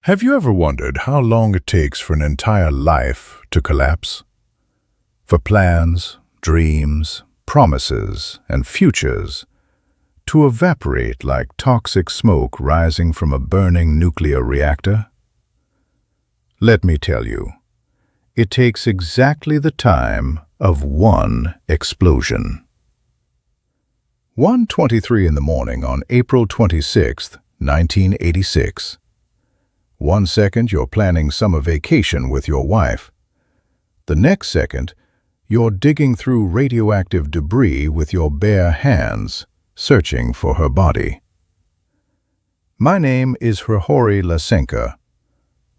Have you ever wondered how long it takes for an entire life to collapse? For plans, dreams, promises, and futures to evaporate like toxic smoke rising from a burning nuclear reactor? Let me tell you, it takes exactly the time of one explosion. 1:23 in the morning on April 26, 1986. 1 second you're planning summer vacation with your wife. The next second, you're digging through radioactive debris with your bare hands, searching for her body. My name is Hrihori Lasenka,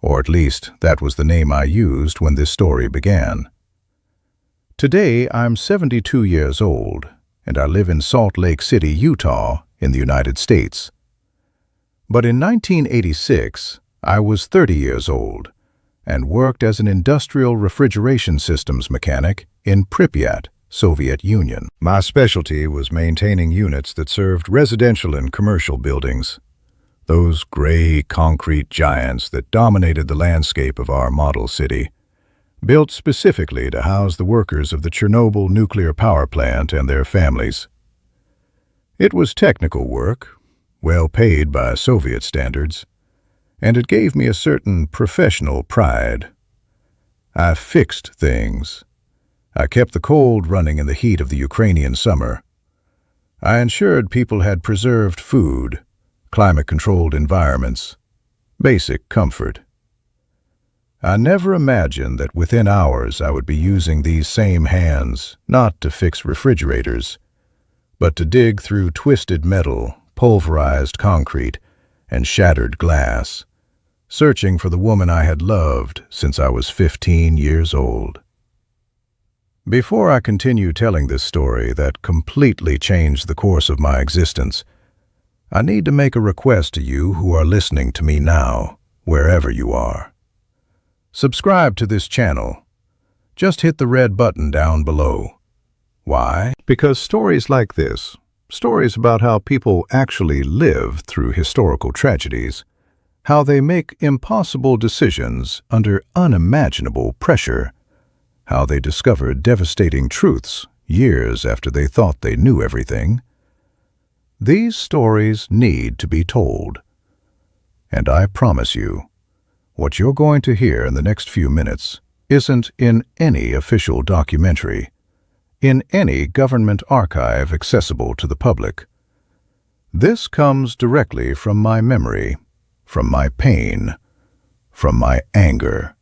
or at least that was the name I used when this story began. Today I'm 72 years old, and I live in Salt Lake City, Utah, in the United States. But in 1986, I was 30 years old and worked as an industrial refrigeration systems mechanic in Pripyat, Soviet Union. My specialty was maintaining units that served residential and commercial buildings, those gray concrete giants that dominated the landscape of our model city, built specifically to house the workers of the Chernobyl nuclear power plant and their families. It was technical work, well paid by Soviet standards, and it gave me a certain professional pride. I fixed things. I kept the cold running in the heat of the Ukrainian summer. I ensured people had preserved food, climate-controlled environments, basic comfort. I never imagined that within hours I would be using these same hands not to fix refrigerators, but to dig through twisted metal, pulverized concrete, and shattered glass, searching for the woman I had loved since I was 15 years old. Before I continue telling this story that completely changed the course of my existence, I need to make a request to you who are listening to me now, wherever you are. Subscribe to this channel. Just hit the red button down below. Why? Because stories like this, stories about how people actually live through historical tragedies, how they make impossible decisions under unimaginable pressure, how they discovered devastating truths years after they thought they knew everything. These stories need to be told. And I promise you, what you're going to hear in the next few minutes isn't in any official documentary, in any government archive accessible to the public. This comes directly from my memory, from my pain, from my anger.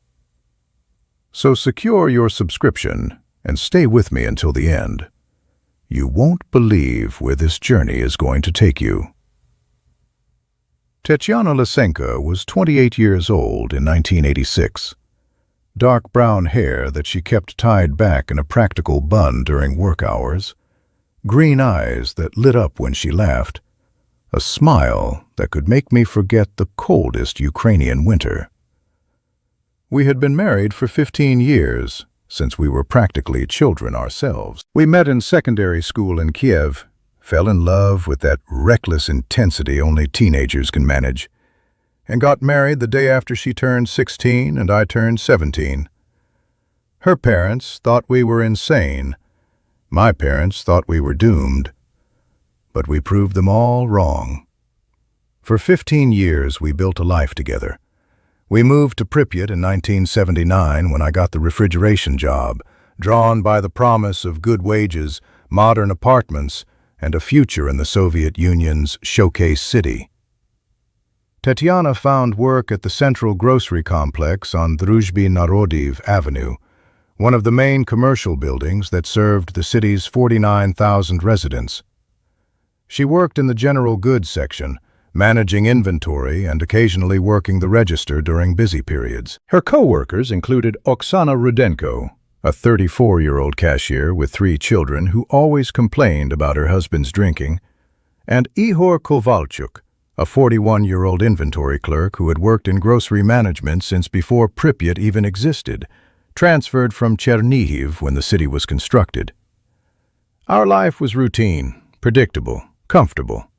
So secure your subscription and stay with me until the end. You won't believe where this journey is going to take you. Tatyana Lasenka was 28 years old in 1986. Dark brown hair that she kept tied back in a practical bun during work hours, green eyes that lit up when she laughed, a smile that could make me forget the coldest Ukrainian winter. We had been married for 15 years, since we were practically children ourselves. We met in secondary school in Kiev, fell in love with that reckless intensity only teenagers can manage, and got married the day after she turned 16 and I turned 17. Her parents thought we were insane. My parents thought we were doomed. But we proved them all wrong. For 15 years we built a life together. We moved to Pripyat in 1979 when I got the refrigeration job, drawn by the promise of good wages, modern apartments, and a future in the Soviet Union's showcase city. Tatyana found work at the Central Grocery Complex on Druzhby Narodiv Avenue, one of the main commercial buildings that served the city's 49,000 residents. She worked in the general goods section, managing inventory and occasionally working the register during busy periods. Her co-workers included Oksana Rudenko, a 34-year-old cashier with 3 children who always complained about her husband's drinking, and Ihor Kovalchuk, a 41-year-old inventory clerk who had worked in grocery management since before Pripyat even existed, transferred from Chernihiv when the city was constructed. Our life was routine, predictable, comfortable.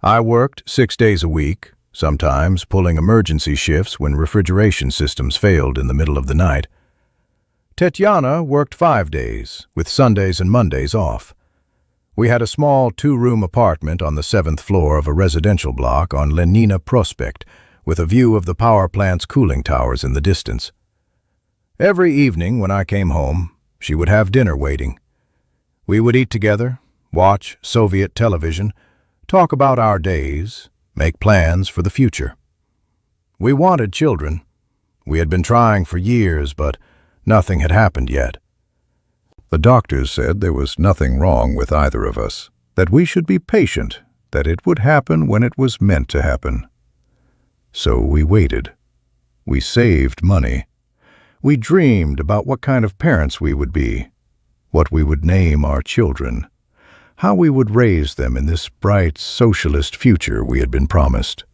I worked 6 days a week, sometimes pulling emergency shifts when refrigeration systems failed in the middle of the night. Tetyana worked 5 days, with Sundays and Mondays off. We had a small 2-room apartment on the 7th floor of a residential block on Lenina Prospect, with a view of the power plant's cooling towers in the distance. Every evening when I came home, she would have dinner waiting. We would eat together, watch Soviet television, talk about our days, make plans for the future. We wanted children. We had been trying for years, but nothing had happened yet. The doctors said there was nothing wrong with either of us, that we should be patient, that it would happen when it was meant to happen. So we waited. We saved money. We dreamed about what kind of parents we would be, what we would name our children, how we would raise them in this bright socialist future we had been promised.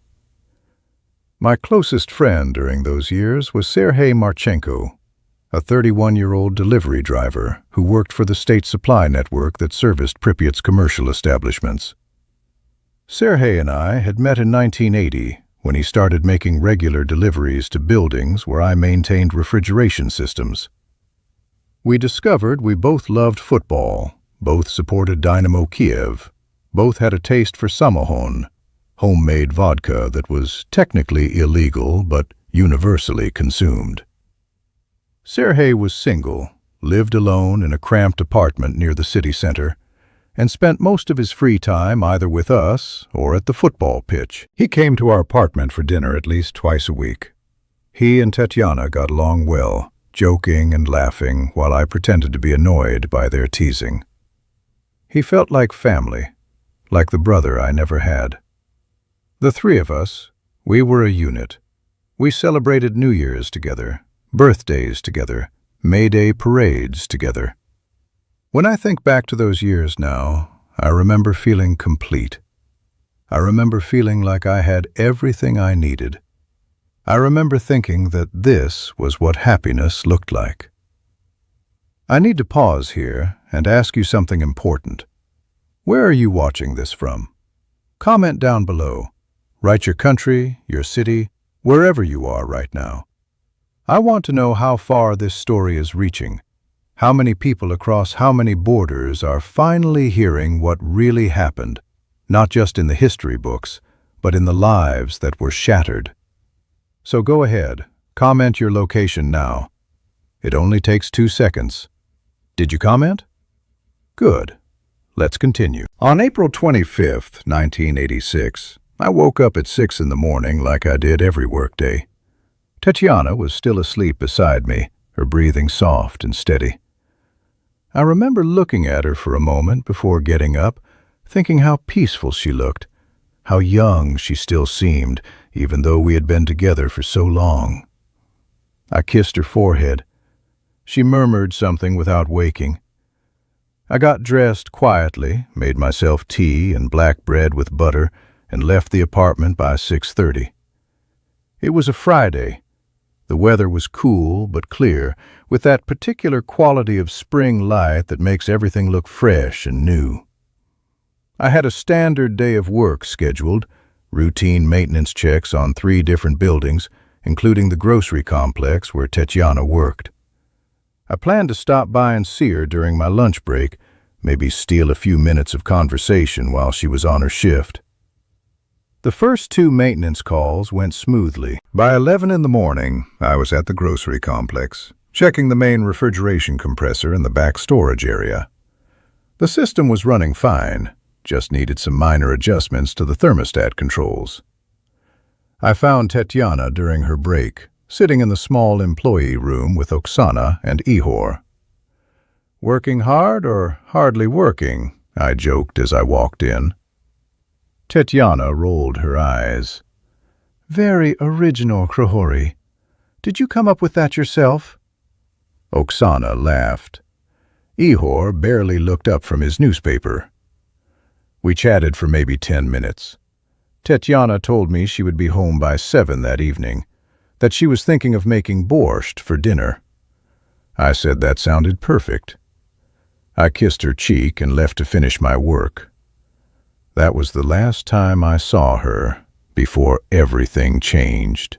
My closest friend during those years was Sergei Marchenko, a 31-year-old delivery driver who worked for the state supply network that serviced Pripyat's commercial establishments. Sergei and I had met in 1980 when he started making regular deliveries to buildings where I maintained refrigeration systems. We discovered we both loved football, both supported Dynamo Kiev, both had a taste for samohon, homemade vodka that was technically illegal but universally consumed. Sergei was single, lived alone in a cramped apartment near the city center, and spent most of his free time either with us or at the football pitch. He came to our apartment for dinner at least twice a week. He and Tetyana got along well, joking and laughing while I pretended to be annoyed by their teasing. He felt like family, like the brother I never had. The three of us, we were a unit. We celebrated New Year's together, birthdays together, May Day parades together. When I think back to those years now, I remember feeling complete. I remember feeling like I had everything I needed. I remember thinking that this was what happiness looked like. I need to pause here and ask you something important. Where are you watching this from? Comment down below. Write your country, your city, wherever you are right now. I want to know how far this story is reaching, how many people across how many borders are finally hearing what really happened, not just in the history books, but in the lives that were shattered. So go ahead, comment your location now. It only takes 2 seconds. Did you comment? Good. Let's continue. On April 25th, 1986, I woke up at 6 in the morning like I did every workday. Tetyana was still asleep beside me, her breathing soft and steady. I remember looking at her for a moment before getting up, thinking how peaceful she looked, how young she still seemed, even though we had been together for so long. I kissed her forehead. She murmured something without waking. I got dressed quietly, made myself tea and black bread with butter, and left the apartment by 6:30. It was a Friday. The weather was cool but clear, with that particular quality of spring light that makes everything look fresh and new. I had a standard day of work scheduled, routine maintenance checks on 3 different buildings, including the grocery complex where Tetyana worked. I planned to stop by and see her during my lunch break, maybe steal a few minutes of conversation while she was on her shift. The first 2 maintenance calls went smoothly. By 11 in the morning, I was at the grocery complex, checking the main refrigeration compressor in the back storage area. The system was running fine, just needed some minor adjustments to the thermostat controls. I found Tetyana during her break, sitting in the small employee room with Oksana and Ihor. "Working hard or hardly working?" I joked as I walked in. Tetyana rolled her eyes. "Very original, Krohori. Did you come up with that yourself?" Oksana laughed. Ihor barely looked up from his newspaper. We chatted for maybe 10 minutes. Tetyana told me she would be home by 7 that evening, that she was thinking of making borscht for dinner. I said that sounded perfect. I kissed her cheek and left to finish my work. That was the last time I saw her before everything changed.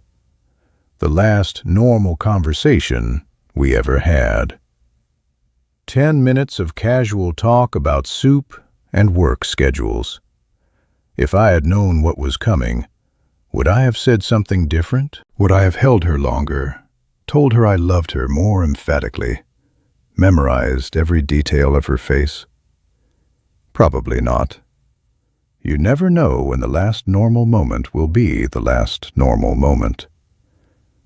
The last normal conversation we ever had. 10 minutes of casual talk about soup and work schedules. If I had known what was coming, would I have said something different? Would I have held her longer, told her I loved her more emphatically, memorized every detail of her face? Probably not. You never know when the last normal moment will be the last normal moment.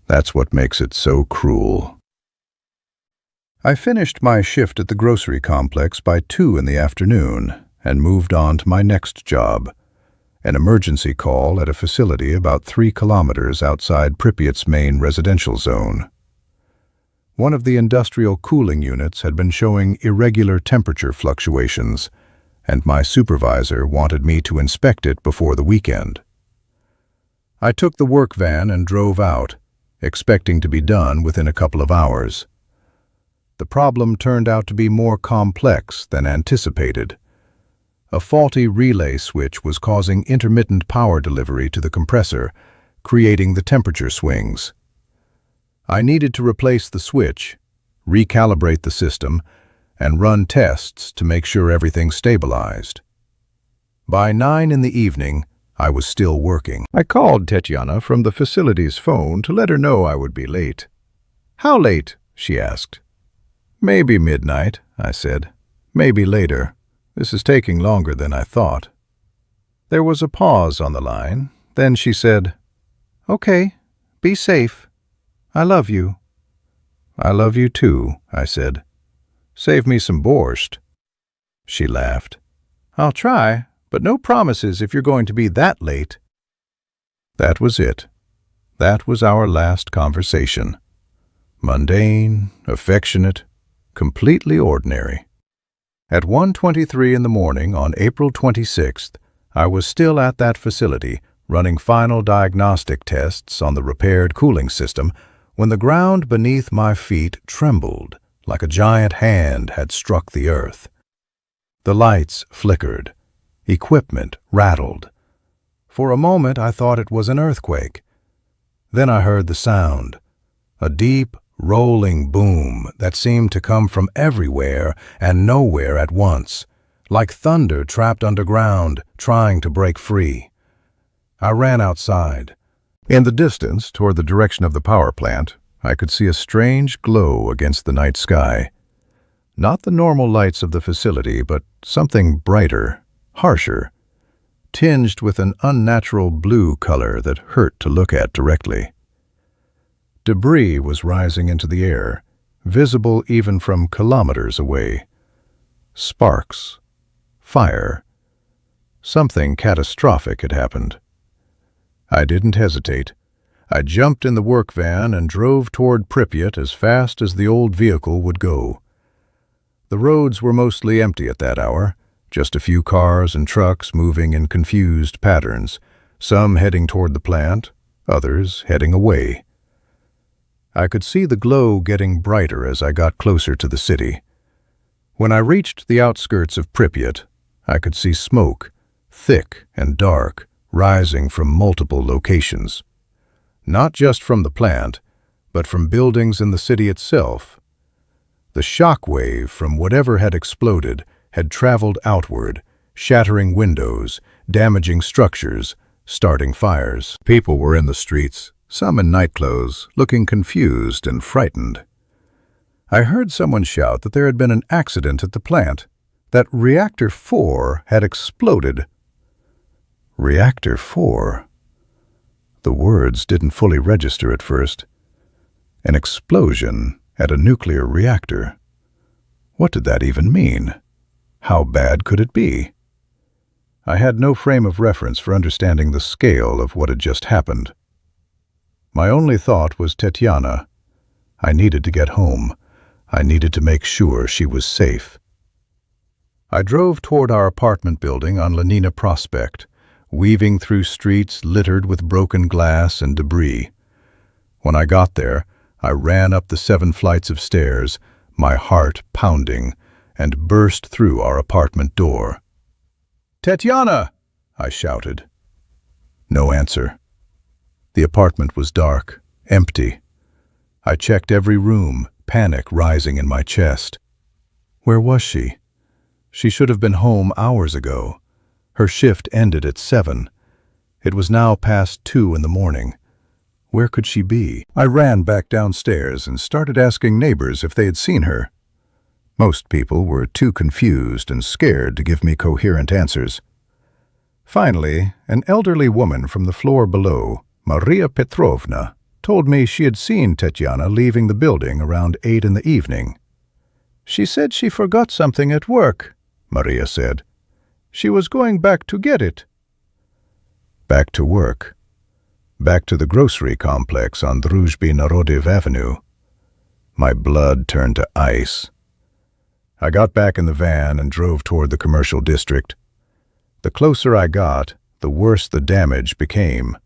That's what makes it so cruel. I finished my shift at the grocery complex by 2 in the afternoon and moved on to my next job, an emergency call at a facility about 3 kilometers outside Pripyat's main residential zone. One of the industrial cooling units had been showing irregular temperature fluctuations, and my supervisor wanted me to inspect it before the weekend. I took the work van and drove out, expecting to be done within a couple of hours. The problem turned out to be more complex than anticipated. A faulty relay switch was causing intermittent power delivery to the compressor, creating the temperature swings. I needed to replace the switch, recalibrate the system, and run tests to make sure everything stabilized. By 9 in the evening, I was still working. I called Tetiana from the facility's phone to let her know I would be late. "How late?" she asked. "Maybe midnight," I said. "Maybe later. This is taking longer than I thought." There was a pause on the line. Then she said, "Okay, be safe. I love you." "I love you too," I said. "Save me some borscht." She laughed. "I'll try, but no promises if you're going to be that late." That was it. That was our last conversation. Mundane, affectionate, completely ordinary. At 1:23 in the morning on April 26th, I was still at that facility, running final diagnostic tests on the repaired cooling system, when the ground beneath my feet trembled like a giant hand had struck the earth. The lights flickered. Equipment rattled. For a moment I thought it was an earthquake. Then I heard the sound, a deep, rolling boom that seemed to come from everywhere and nowhere at once, like thunder trapped underground, trying to break free. I ran outside. In the distance, toward the direction of the power plant, I could see a strange glow against the night sky. Not the normal lights of the facility, but something brighter, harsher, tinged with an unnatural blue color that hurt to look at directly. Debris was rising into the air, visible even from kilometers away. Sparks. Fire. Something catastrophic had happened. I didn't hesitate. I jumped in the work van and drove toward Pripyat as fast as the old vehicle would go. The roads were mostly empty at that hour, just a few cars and trucks moving in confused patterns, some heading toward the plant, others heading away. I could see the glow getting brighter as I got closer to the city. When I reached the outskirts of Pripyat, I could see smoke, thick and dark, rising from multiple locations. Not just from the plant, but from buildings in the city itself. The shock wave from whatever had exploded had traveled outward, shattering windows, damaging structures, starting fires. People were in the streets, some in nightclothes, looking confused and frightened. I heard someone shout that there had been an accident at the plant, that Reactor 4 had exploded. Reactor 4? The words didn't fully register at first. An explosion at a nuclear reactor. What did that even mean? How bad could it be? I had no frame of reference for understanding the scale of what had just happened. My only thought was Tetiana. I needed to get home. I needed to make sure she was safe. I drove toward our apartment building on Lenina Prospect, weaving through streets littered with broken glass and debris. When I got there, I ran up the 7 flights of stairs, my heart pounding, and burst through our apartment door. "Tetiana!" I shouted. No answer. The apartment was dark, empty. I checked every room, panic rising in my chest. Where was she? She should have been home hours ago. Her shift ended at 7. It was now past 2 in the morning. Where could she be? I ran back downstairs and started asking neighbors if they had seen her. Most people were too confused and scared to give me coherent answers. Finally, an elderly woman from the floor below, Maria Petrovna, told me she had seen Tetiana leaving the building around 8 in the evening. "She said she forgot something at work," Maria said. "She was going back to get it." Back to work. Back to the grocery complex on Druzhby Narodiv Avenue. My blood turned to ice. I got back in the van and drove toward the commercial district. The closer I got, the worse the damage became.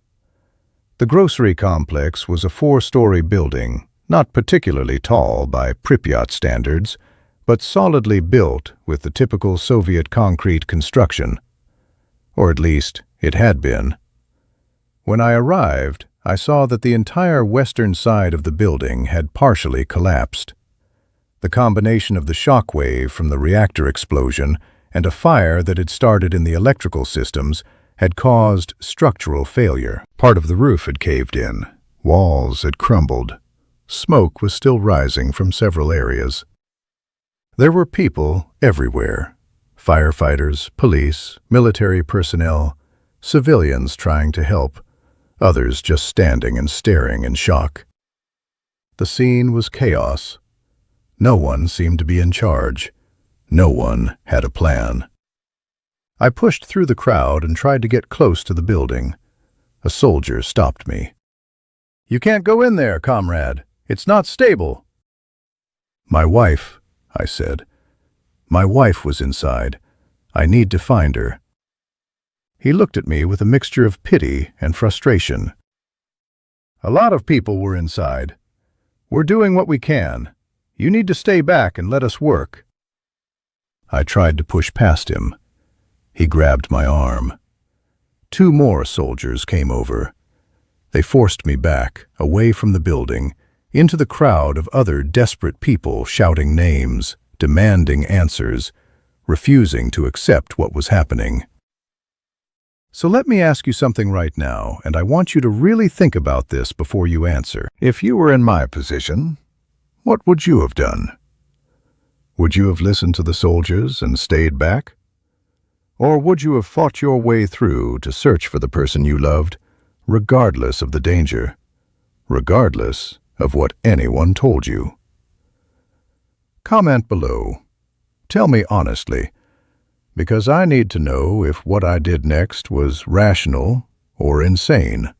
The grocery complex was a 4-story building, not particularly tall by Pripyat standards, but solidly built with the typical Soviet concrete construction. Or at least, it had been. When I arrived, I saw that the entire western side of the building had partially collapsed. The combination of the shock wave from the reactor explosion and a fire that had started in the electrical systems had caused structural failure. Part of the roof had caved in. Walls had crumbled. Smoke was still rising from several areas. There were people everywhere. Firefighters, police, military personnel, civilians trying to help, others just standing and staring in shock. The scene was chaos. No one seemed to be in charge. No one had a plan. I pushed through the crowd and tried to get close to the building. A soldier stopped me. "You can't go in there, comrade. It's not stable." "My wife," I said. "My wife was inside. I need to find her." He looked at me with a mixture of pity and frustration. "A lot of people were inside. We're doing what we can. You need to stay back and let us work." I tried to push past him. He grabbed my arm. 2 more soldiers came over. They forced me back, away from the building, into the crowd of other desperate people shouting names, demanding answers, refusing to accept what was happening. So let me ask you something right now, and I want you to really think about this before you answer. If you were in my position, what would you have done? Would you have listened to the soldiers and stayed back? Or would you have fought your way through to search for the person you loved, regardless of the danger, regardless of what anyone told you? Comment below. Tell me honestly, because I need to know if what I did next was rational or insane.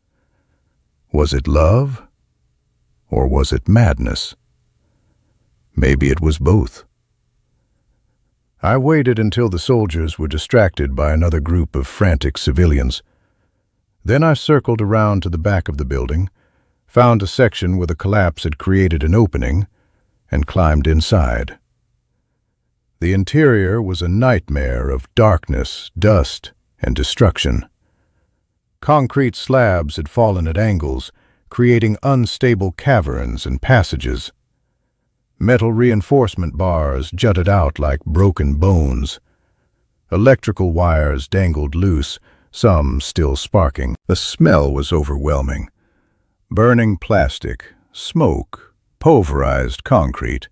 Was it love, or was it madness? Maybe it was both. I waited until the soldiers were distracted by another group of frantic civilians. Then I circled around to the back of the building, found a section where the collapse had created an opening, and climbed inside. The interior was a nightmare of darkness, dust, and destruction. Concrete slabs had fallen at angles, creating unstable caverns and passages. Metal reinforcement bars jutted out like broken bones. Electrical wires dangled loose, some still sparking. The smell was overwhelming. Burning plastic, smoke, pulverized concrete,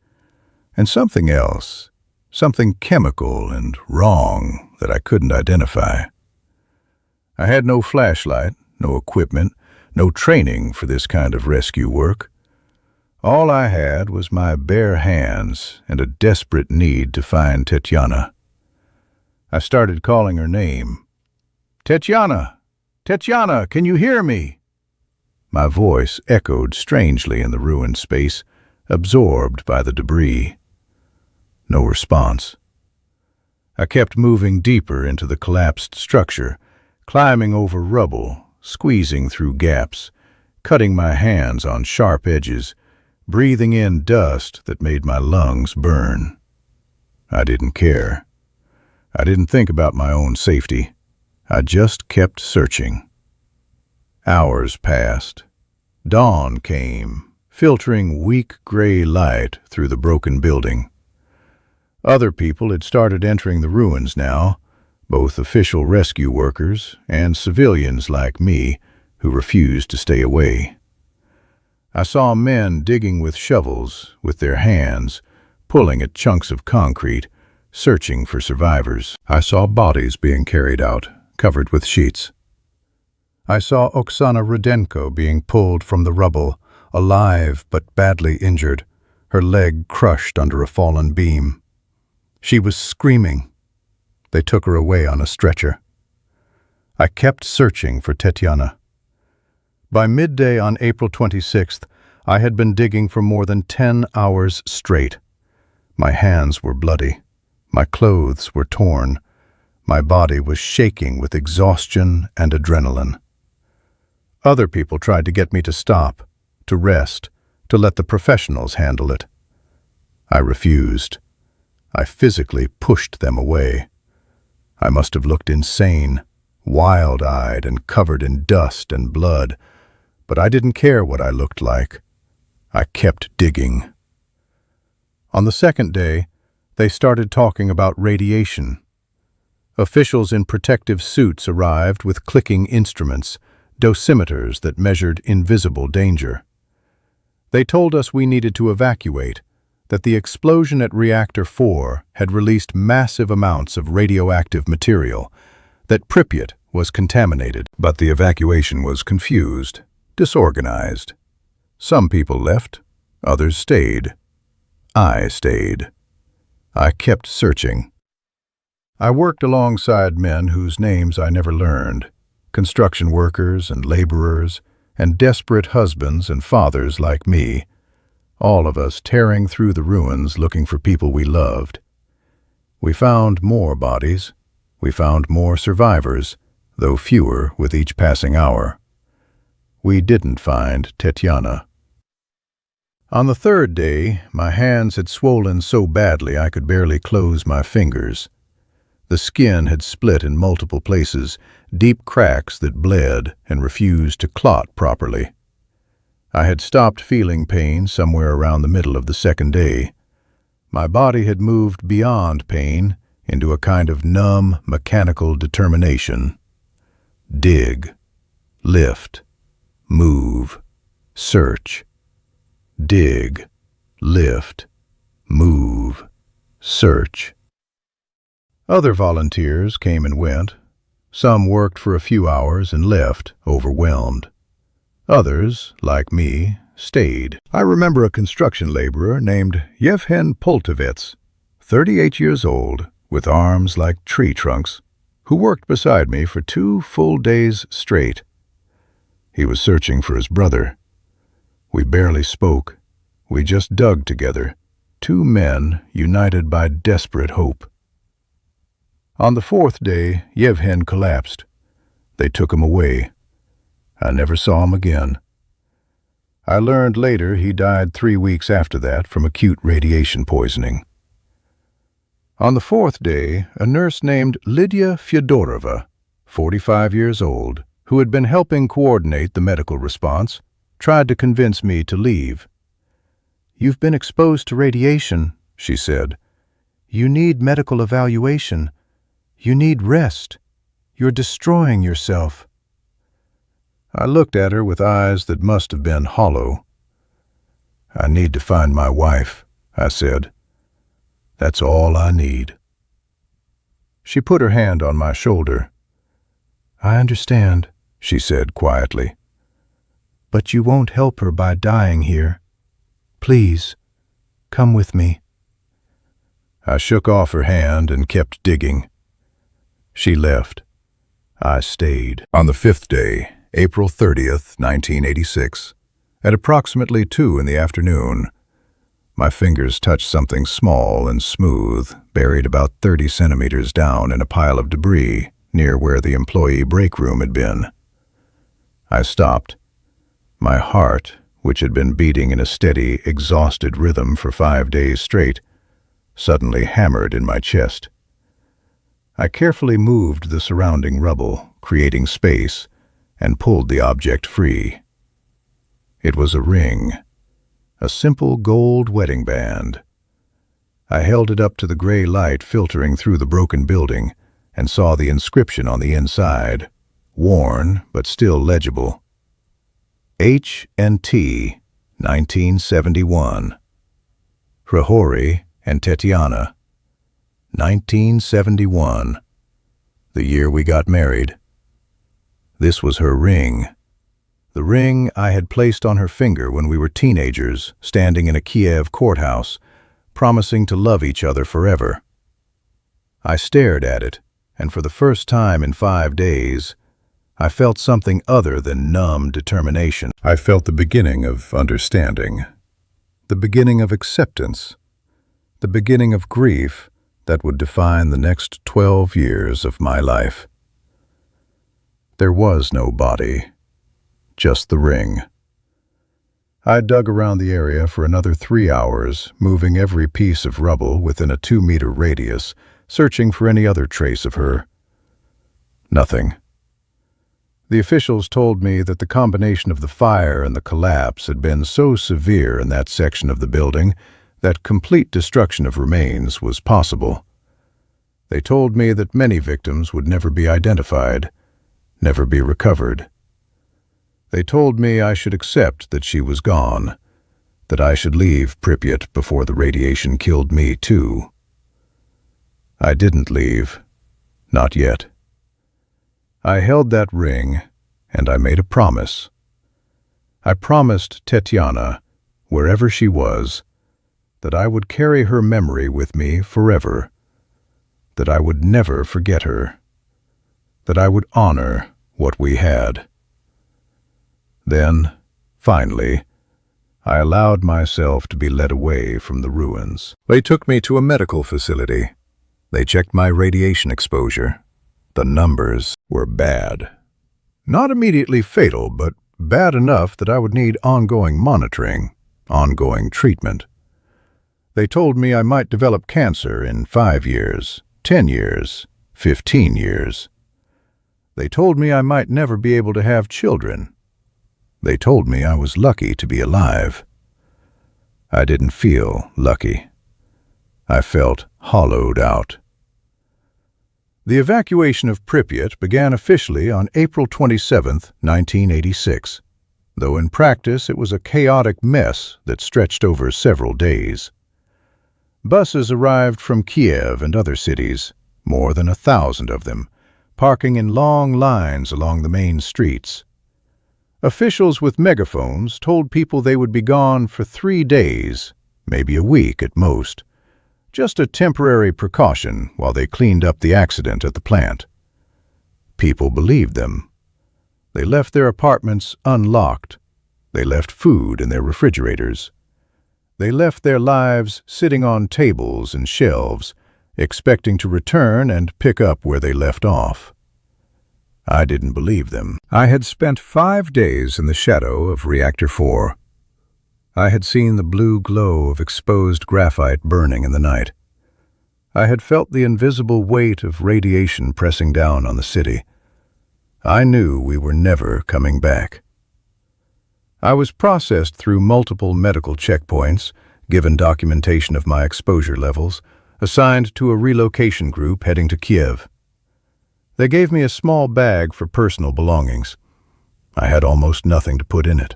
and something else, something chemical and wrong that I couldn't identify. I had no flashlight, no equipment, no training for this kind of rescue work. All I had was my bare hands and a desperate need to find Tetiana. I started calling her name. "Tetiana! Tetiana, can you hear me?" My voice echoed strangely in the ruined space, absorbed by the debris. No response. I kept moving deeper into the collapsed structure, climbing over rubble, squeezing through gaps, cutting my hands on sharp edges, breathing in dust that made my lungs burn. I didn't care. I didn't think about my own safety. I just kept searching. Hours passed. Dawn came, filtering weak gray light through the broken building. Other people had started entering the ruins now, both official rescue workers and civilians like me who refused to stay away. I saw men digging with shovels with their hands, pulling at chunks of concrete, searching for survivors. I saw bodies being carried out, covered with sheets. I saw Oksana Rudenko being pulled from the rubble, alive but badly injured, her leg crushed under a fallen beam. She was screaming. They took her away on a stretcher. I kept searching for Tetyana. By midday on April 26th, I had been digging for more than 10 hours straight. My hands were bloody. My clothes were torn. My body was shaking with exhaustion and adrenaline. Other people tried to get me to stop, to rest, to let the professionals handle it. I refused. I physically pushed them away. I must have looked insane, wild-eyed and covered in dust and blood, but I didn't care what I looked like. I kept digging. On the second day, they started talking about radiation. Officials in protective suits arrived with clicking instruments, dosimeters that measured invisible danger. They told us we needed to evacuate, that the explosion at Reactor 4 had released massive amounts of radioactive material, that Pripyat was contaminated. But the evacuation was confused, disorganized. Some people left, others stayed. I stayed. I kept searching. I worked alongside men whose names I never learned, construction workers and laborers, and desperate husbands and fathers like me, all of us tearing through the ruins looking for people we loved. We found more bodies. We found more survivors, though fewer with each passing hour. We didn't find Tetyana. On the third day, my hands had swollen so badly I could barely close my fingers. The skin had split in multiple places, deep cracks that bled and refused to clot properly. I had stopped feeling pain somewhere around the middle of the second day. My body had moved beyond pain into a kind of numb, mechanical determination. Dig, lift, move, search. Dig, lift, move, search. Other volunteers came and went. Some worked for a few hours and left, overwhelmed. Others, like me, stayed. I remember a construction laborer named Yevhen Poltovets, 38 years old, with arms like tree trunks, who worked beside me for 2 full days straight. He was searching for his brother. We barely spoke. We just dug together, 2 men united by desperate hope. On the 4th day, Yevhen collapsed. They took him away. I never saw him again. I learned later he died 3 weeks after that from acute radiation poisoning. On the 4th day, a nurse named Lydia Fyodorova, 45 years old, who had been helping coordinate the medical response, tried to convince me to leave. "You've been exposed to radiation," she said. "You need medical evaluation. You need rest. You're destroying yourself." I looked at her with eyes that must have been hollow. "I need to find my wife," I said. "That's all I need." She put her hand on my shoulder. "I understand," she said quietly. "But you won't help her by dying here. Please, come with me." I shook off her hand and kept digging. She left. I stayed. On the 5th day, April 30th, 1986, at approximately 2 in the afternoon, my fingers touched something small and smooth, buried about 30 centimeters down in a pile of debris near where the employee break room had been. I stopped. My heart, which had been beating in a steady, exhausted rhythm for 5 days straight, suddenly hammered in my chest. I carefully moved the surrounding rubble, creating space, and pulled the object free. It was a ring, a simple gold wedding band. I held it up to the gray light filtering through the broken building and saw the inscription on the inside, worn but still legible. H&T, 1971. Hrihori and Tetiana, 1971. The year we got married. This was her ring. The ring I had placed on her finger when we were teenagers, standing in a Kiev courthouse, promising to love each other forever. I stared at it, and for the first time in 5 days, I felt something other than numb determination. I felt the beginning of understanding, the beginning of acceptance, the beginning of grief that would define the next 12 years of my life. There was no body, just the ring. I dug around the area for another 3 hours, moving every piece of rubble within a 2-meter radius, searching for any other trace of her. Nothing. The officials told me that the combination of the fire and the collapse had been so severe in that section of the building that complete destruction of remains was possible. They told me that many victims would never be identified, never be recovered. They told me I should accept that she was gone, that I should leave Pripyat before the radiation killed me too. I didn't leave, not yet. I held that ring, and I made a promise. I promised Tetiana, wherever she was, that I would carry her memory with me forever, that I would never forget her, that I would honor what we had. Then, finally, I allowed myself to be led away from the ruins. They took me to a medical facility. They checked my radiation exposure. The numbers were bad. Not immediately fatal, but bad enough that I would need ongoing monitoring, ongoing treatment. They told me I might develop cancer in 5 years, 10 years, 15 years. They told me I might never be able to have children. They told me I was lucky to be alive. I didn't feel lucky. I felt hollowed out. The evacuation of Pripyat began officially on April 27, 1986, though in practice it was a chaotic mess that stretched over several days. Buses arrived from Kiev and other cities, more than 1,000 of them, parking in long lines along the main streets. Officials with megaphones told people they would be gone for 3 days, maybe a week at most. Just a temporary precaution while they cleaned up the accident at the plant. People believed them. They left their apartments unlocked. They left food in their refrigerators. They left their lives sitting on tables and shelves, expecting to return and pick up where they left off. I didn't believe them. I had spent 5 days in the shadow of Reactor 4. I had seen the blue glow of exposed graphite burning in the night. I had felt the invisible weight of radiation pressing down on the city. I knew we were never coming back. I was processed through multiple medical checkpoints, given documentation of my exposure levels, assigned to a relocation group heading to Kiev. They gave me a small bag for personal belongings. I had almost nothing to put in it.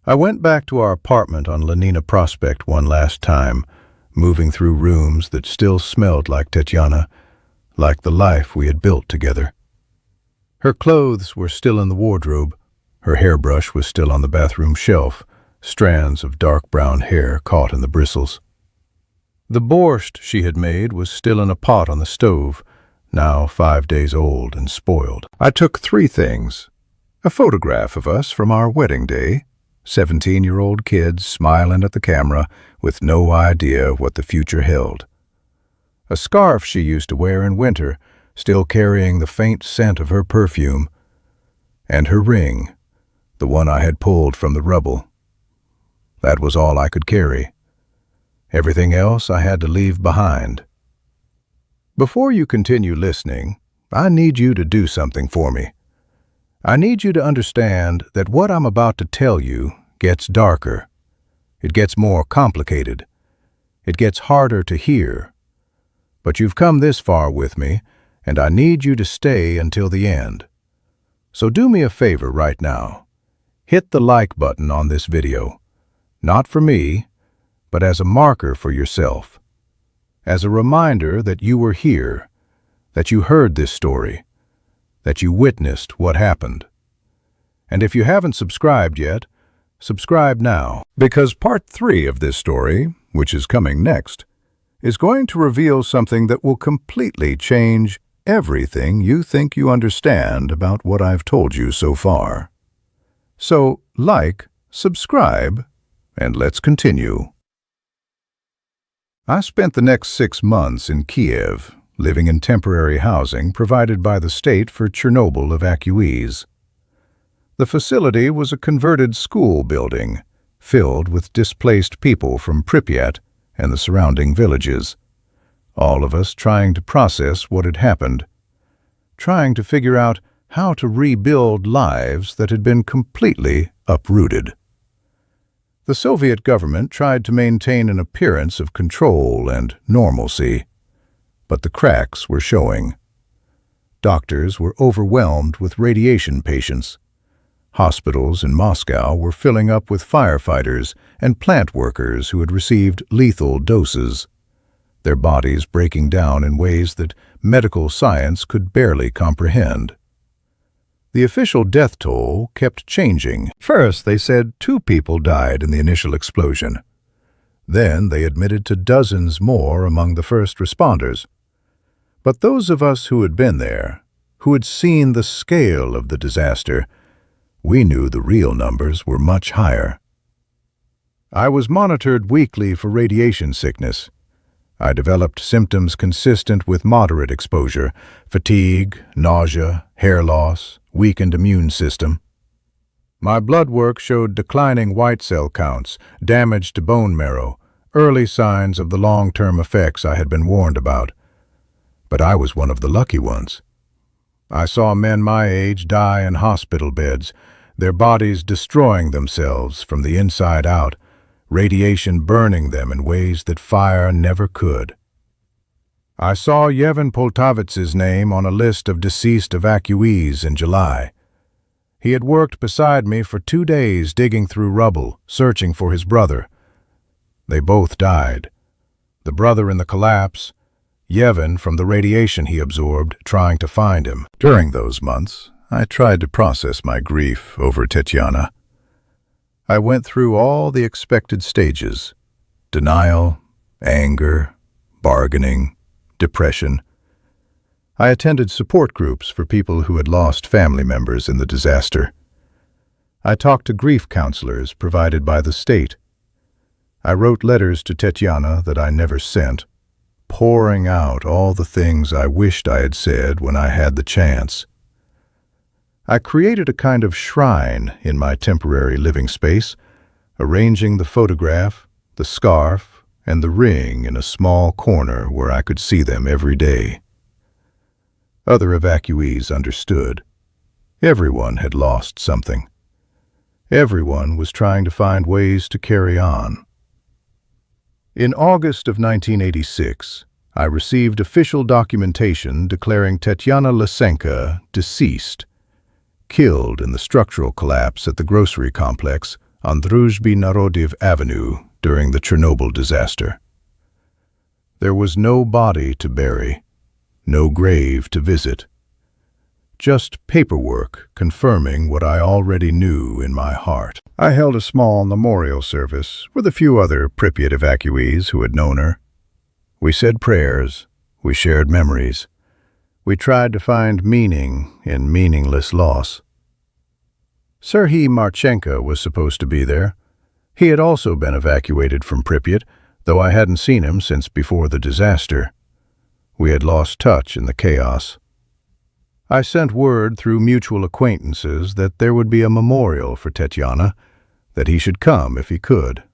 I went back to our apartment on Lenina Prospect one last time, moving through rooms that still smelled like Tetiana, like the life we had built together. Her clothes were still in the wardrobe. Her hairbrush was still on the bathroom shelf, strands of dark brown hair caught in the bristles. The borscht she had made was still in a pot on the stove, now 5 days old and spoiled. I took 3 things: a photograph of us from our wedding day, 17-year-old kids smiling at the camera with no idea what the future held. A scarf she used to wear in winter, still carrying the faint scent of her perfume. And her ring, the one I had pulled from the rubble. That was all I could carry. Everything else I had to leave behind. Before you continue listening, I need you to do something for me. I need you to understand that what I'm about to tell you gets darker. It gets more complicated. It gets harder to hear. But you've come this far with me, and I need you to stay until the end. So do me a favor right now. Hit the like button on this video. Not for me, but as a marker for yourself. As a reminder that you were here, that you heard this story, that you witnessed what happened. And if you haven't subscribed yet, subscribe now. Because part 3 of this story, which is coming next, is going to reveal something that will completely change everything you think you understand about what I've told you so far. So, like, subscribe, and let's continue. I spent the next 6 months in Kiev, living in temporary housing provided by the state for Chernobyl evacuees. The facility was a converted school building, filled with displaced people from Pripyat and the surrounding villages, all of us trying to process what had happened, trying to figure out how to rebuild lives that had been completely uprooted. The Soviet government tried to maintain an appearance of control and normalcy, but the cracks were showing. Doctors were overwhelmed with radiation patients. Hospitals in Moscow were filling up with firefighters and plant workers who had received lethal doses, their bodies breaking down in ways that medical science could barely comprehend. The official death toll kept changing. First, they said 2 people died in the initial explosion. Then they admitted to dozens more among the first responders. But those of us who had been there, who had seen the scale of the disaster, we knew the real numbers were much higher. I was monitored weekly for radiation sickness. I developed symptoms consistent with moderate exposure: fatigue, nausea, hair loss, weakened immune system. My blood work showed declining white cell counts, damage to bone marrow, early signs of the long-term effects I had been warned about. But I was one of the lucky ones. I saw men my age die in hospital beds, their bodies destroying themselves from the inside out, radiation burning them in ways that fire never could. I saw Yevhen Poltavitz's name on a list of deceased evacuees in July. He had worked beside me for 2 days digging through rubble, searching for his brother. They both died. The brother in the collapse, Yevhen from the radiation he absorbed, trying to find him. During those months, I tried to process my grief over Tetyana. I went through all the expected stages: denial, anger, bargaining, depression. I attended support groups for people who had lost family members in the disaster. I talked to grief counselors provided by the state. I wrote letters to Tetyana that I never sent, pouring out all the things I wished I had said when I had the chance. I created a kind of shrine in my temporary living space, arranging the photograph, the scarf, and the ring in a small corner where I could see them every day. Other evacuees understood. Everyone had lost something. Everyone was trying to find ways to carry on. In August of 1986, I received official documentation declaring Tetyana Lysenko deceased, killed in the structural collapse at the grocery complex on Druzhby Narodov Avenue during the Chernobyl disaster. There was no body to bury, no grave to visit. Just paperwork confirming what I already knew in my heart. I held a small memorial service with a few other Pripyat evacuees who had known her. We said prayers, we shared memories. We tried to find meaning in meaningless loss. Serhiy Marchenko was supposed to be there. He had also been evacuated from Pripyat, though I hadn't seen him since before the disaster. We had lost touch in the chaos. I sent word through mutual acquaintances that there would be a memorial for Tetyana, that he should come if he could.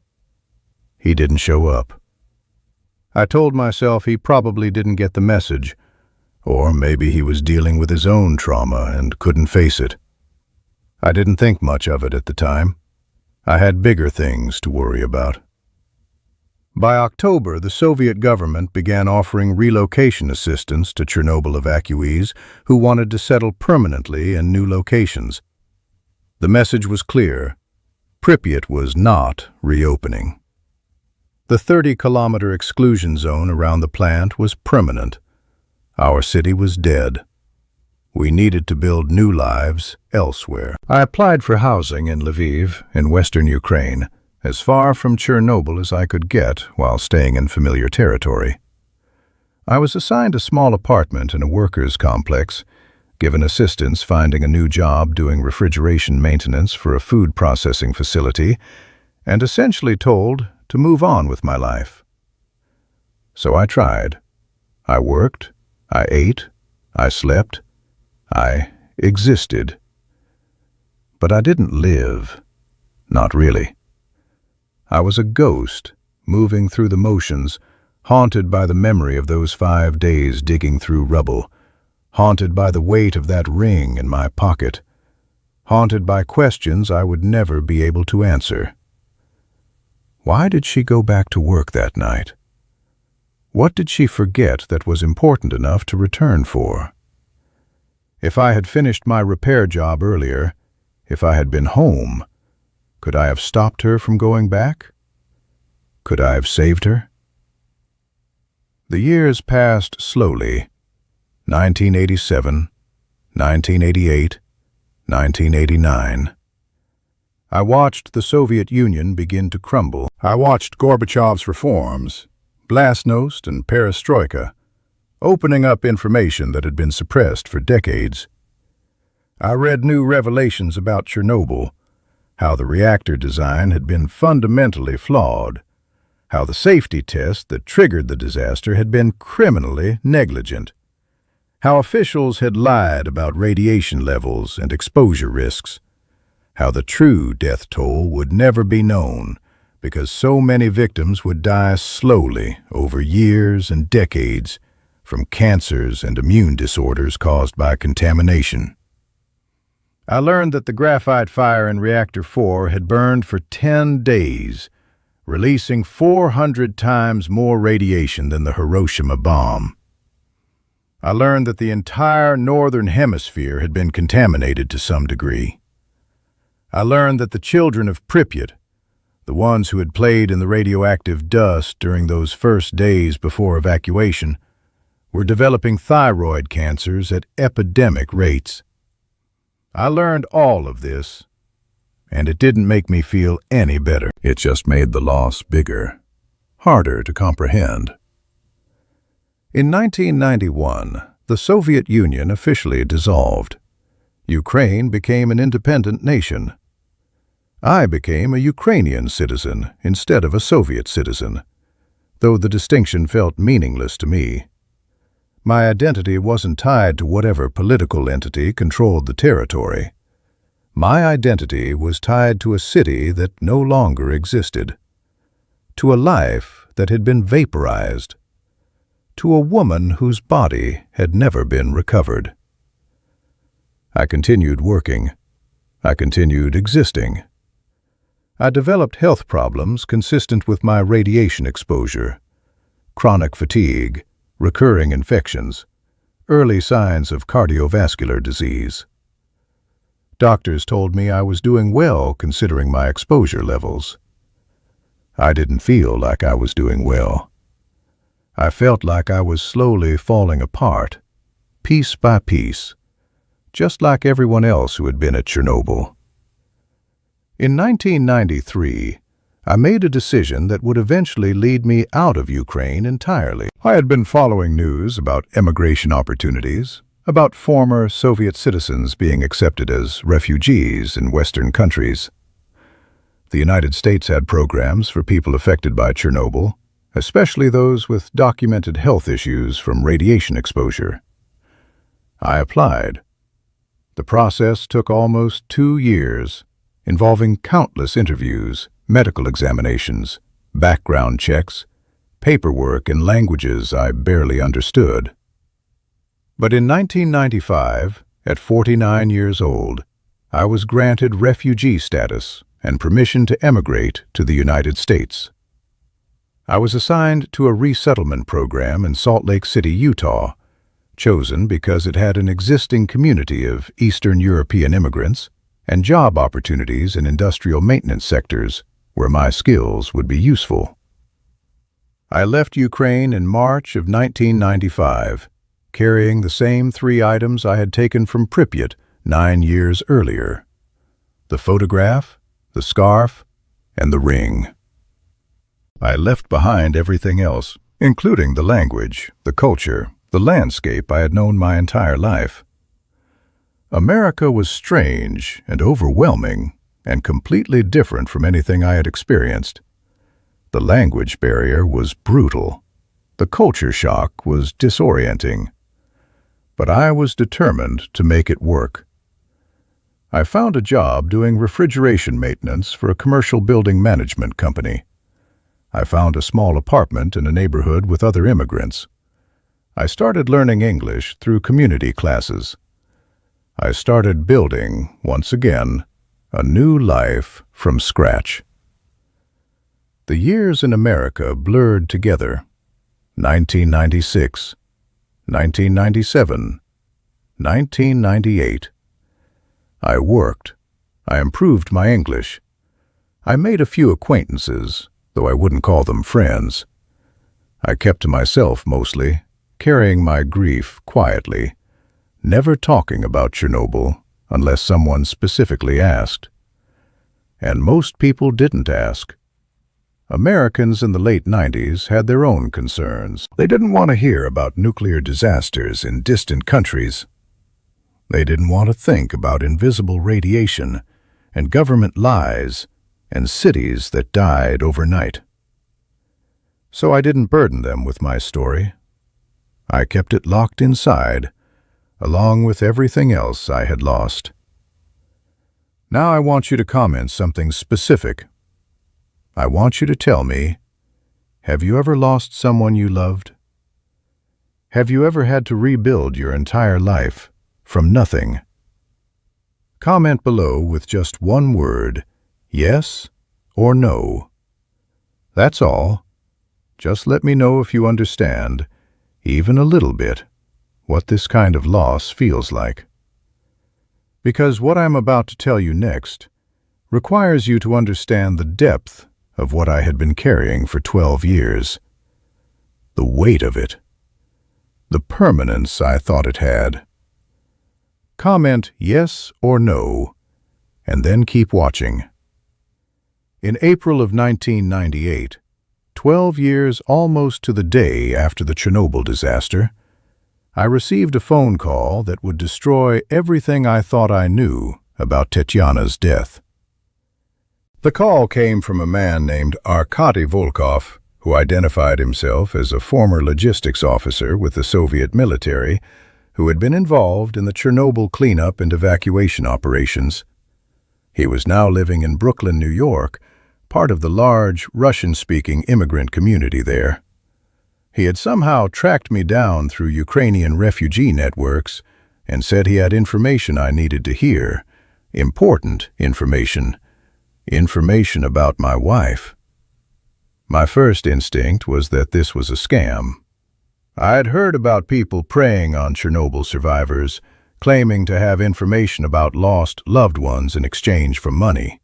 He didn't show up. I told myself he probably didn't get the message, or maybe he was dealing with his own trauma and couldn't face it. I didn't think much of it at the time. I had bigger things to worry about. By October, the Soviet government began offering relocation assistance to Chernobyl evacuees who wanted to settle permanently in new locations. The message was clear: Pripyat was not reopening. The 30-kilometer exclusion zone around the plant was permanent. Our city was dead. We needed to build new lives elsewhere. I applied for housing in Lviv, in western Ukraine, as far from Chernobyl as I could get while staying in familiar territory. I was assigned a small apartment in a workers' complex, given assistance finding a new job doing refrigeration maintenance for a food processing facility, and essentially told to move on with my life. So I tried. I worked, I ate, I slept, I existed. But I didn't live. Not really. I was a ghost, moving through the motions, haunted by the memory of those 5 days digging through rubble, haunted by the weight of that ring in my pocket, haunted by questions I would never be able to answer. Why did she go back to work that night? What did she forget that was important enough to return for? If I had finished my repair job earlier, if I had been home, could I have stopped her from going back? Could I have saved her? The years passed slowly. 1987, 1988, 1989. I watched the Soviet Union begin to crumble. I watched Gorbachev's reforms, Glasnost and Perestroika, opening up information that had been suppressed for decades. I read new revelations about Chernobyl, how the reactor design had been fundamentally flawed, how the safety test that triggered the disaster had been criminally negligent, how officials had lied about radiation levels and exposure risks, how the true death toll would never be known because so many victims would die slowly over years and decades from cancers and immune disorders caused by contamination. I learned that the graphite fire in Reactor 4 had burned for 10 days, releasing 400 times more radiation than the Hiroshima bomb. I learned that the entire northern hemisphere had been contaminated to some degree. I learned that the children of Pripyat, the ones who had played in the radioactive dust during those first days before evacuation, were developing thyroid cancers at epidemic rates. I learned all of this, and it didn't make me feel any better. It just made the loss bigger, harder to comprehend. In 1991, the Soviet Union officially dissolved. Ukraine became an independent nation. I became a Ukrainian citizen instead of a Soviet citizen, though the distinction felt meaningless to me. My identity wasn't tied to whatever political entity controlled the territory. My identity was tied to a city that no longer existed, to a life that had been vaporized, to a woman whose body had never been recovered. I continued working. I continued existing. I developed health problems consistent with my radiation exposure, chronic fatigue, recurring infections, early signs of cardiovascular disease. Doctors told me I was doing well considering my exposure levels. I didn't feel like I was doing well. I felt like I was slowly falling apart, piece by piece, just like everyone else who had been at Chernobyl. In 1993, I made a decision that would eventually lead me out of Ukraine entirely. I had been following news about immigration opportunities, about former Soviet citizens being accepted as refugees in Western countries. The United States had programs for people affected by Chernobyl, especially those with documented health issues from radiation exposure. I applied. The process took almost 2 years, involving countless interviews, medical examinations, background checks, paperwork in languages I barely understood. But in 1995, at 49 years old, I was granted refugee status and permission to emigrate to the United States. I was assigned to a resettlement program in Salt Lake City, Utah, chosen because it had an existing community of Eastern European immigrants and job opportunities in industrial maintenance sectors where my skills would be useful. I left Ukraine in March of 1995, carrying the same 3 items I had taken from Pripyat 9 years earlier: the photograph, the scarf, and the ring. I left behind everything else, including the language, the culture, the landscape I had known my entire life. America was strange and overwhelming and completely different from anything I had experienced. The language barrier was brutal. The culture shock was disorienting. But I was determined to make it work. I found a job doing refrigeration maintenance for a commercial building management company. I found a small apartment in a neighborhood with other immigrants. I started learning English through community classes. I started building, once again, a new life from scratch. The years in America blurred together. 1996, 1997, 1998. I worked. I improved my English. I made a few acquaintances, though I wouldn't call them friends. I kept to myself mostly, carrying my grief quietly, never talking about Chernobyl unless someone specifically asked. And most people didn't ask. Americans in the late 90s had their own concerns. They didn't want to hear about nuclear disasters in distant countries. They didn't want to think about invisible radiation and government lies and cities that died overnight. So I didn't burden them with my story. I kept it locked inside, along with everything else I had lost. Now I want you to comment something specific. I want you to tell me, have you ever lost someone you loved? Have you ever had to rebuild your entire life from nothing? Comment below with just one word, yes or no. That's all. Just let me know if you understand, even a little bit, what this kind of loss feels like. Because what I'm about to tell you next requires you to understand the depth of what I had been carrying for 12 years. The weight of it. The permanence I thought it had. Comment yes or no, and then keep watching. In April of 1998, 12 years almost to the day after the Chernobyl disaster, I received a phone call that would destroy everything I thought I knew about Tetyana's death. The call came from a man named Arkady Volkov, who identified himself as a former logistics officer with the Soviet military who had been involved in the Chernobyl cleanup and evacuation operations. He was now living in Brooklyn, New York, part of the large Russian-speaking immigrant community there. He had somehow tracked me down through Ukrainian refugee networks and said he had information I needed to hear, important information about my wife. My first instinct was that this was a scam. I had heard about people preying on Chernobyl survivors, claiming to have information about lost loved ones in exchange for money.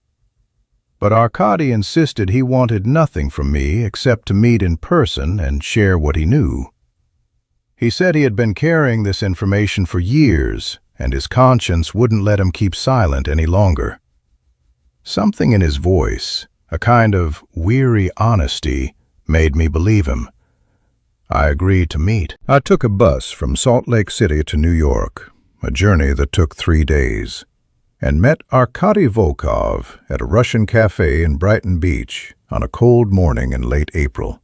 But Arkady insisted he wanted nothing from me except to meet in person and share what he knew. He said he had been carrying this information for years, and his conscience wouldn't let him keep silent any longer. Something in his voice, a kind of weary honesty, made me believe him. I agreed to meet. I took a bus from Salt Lake City to New York, a journey that took 3 days, and met Arkady Volkov at a Russian cafe in Brighton Beach on a cold morning in late April.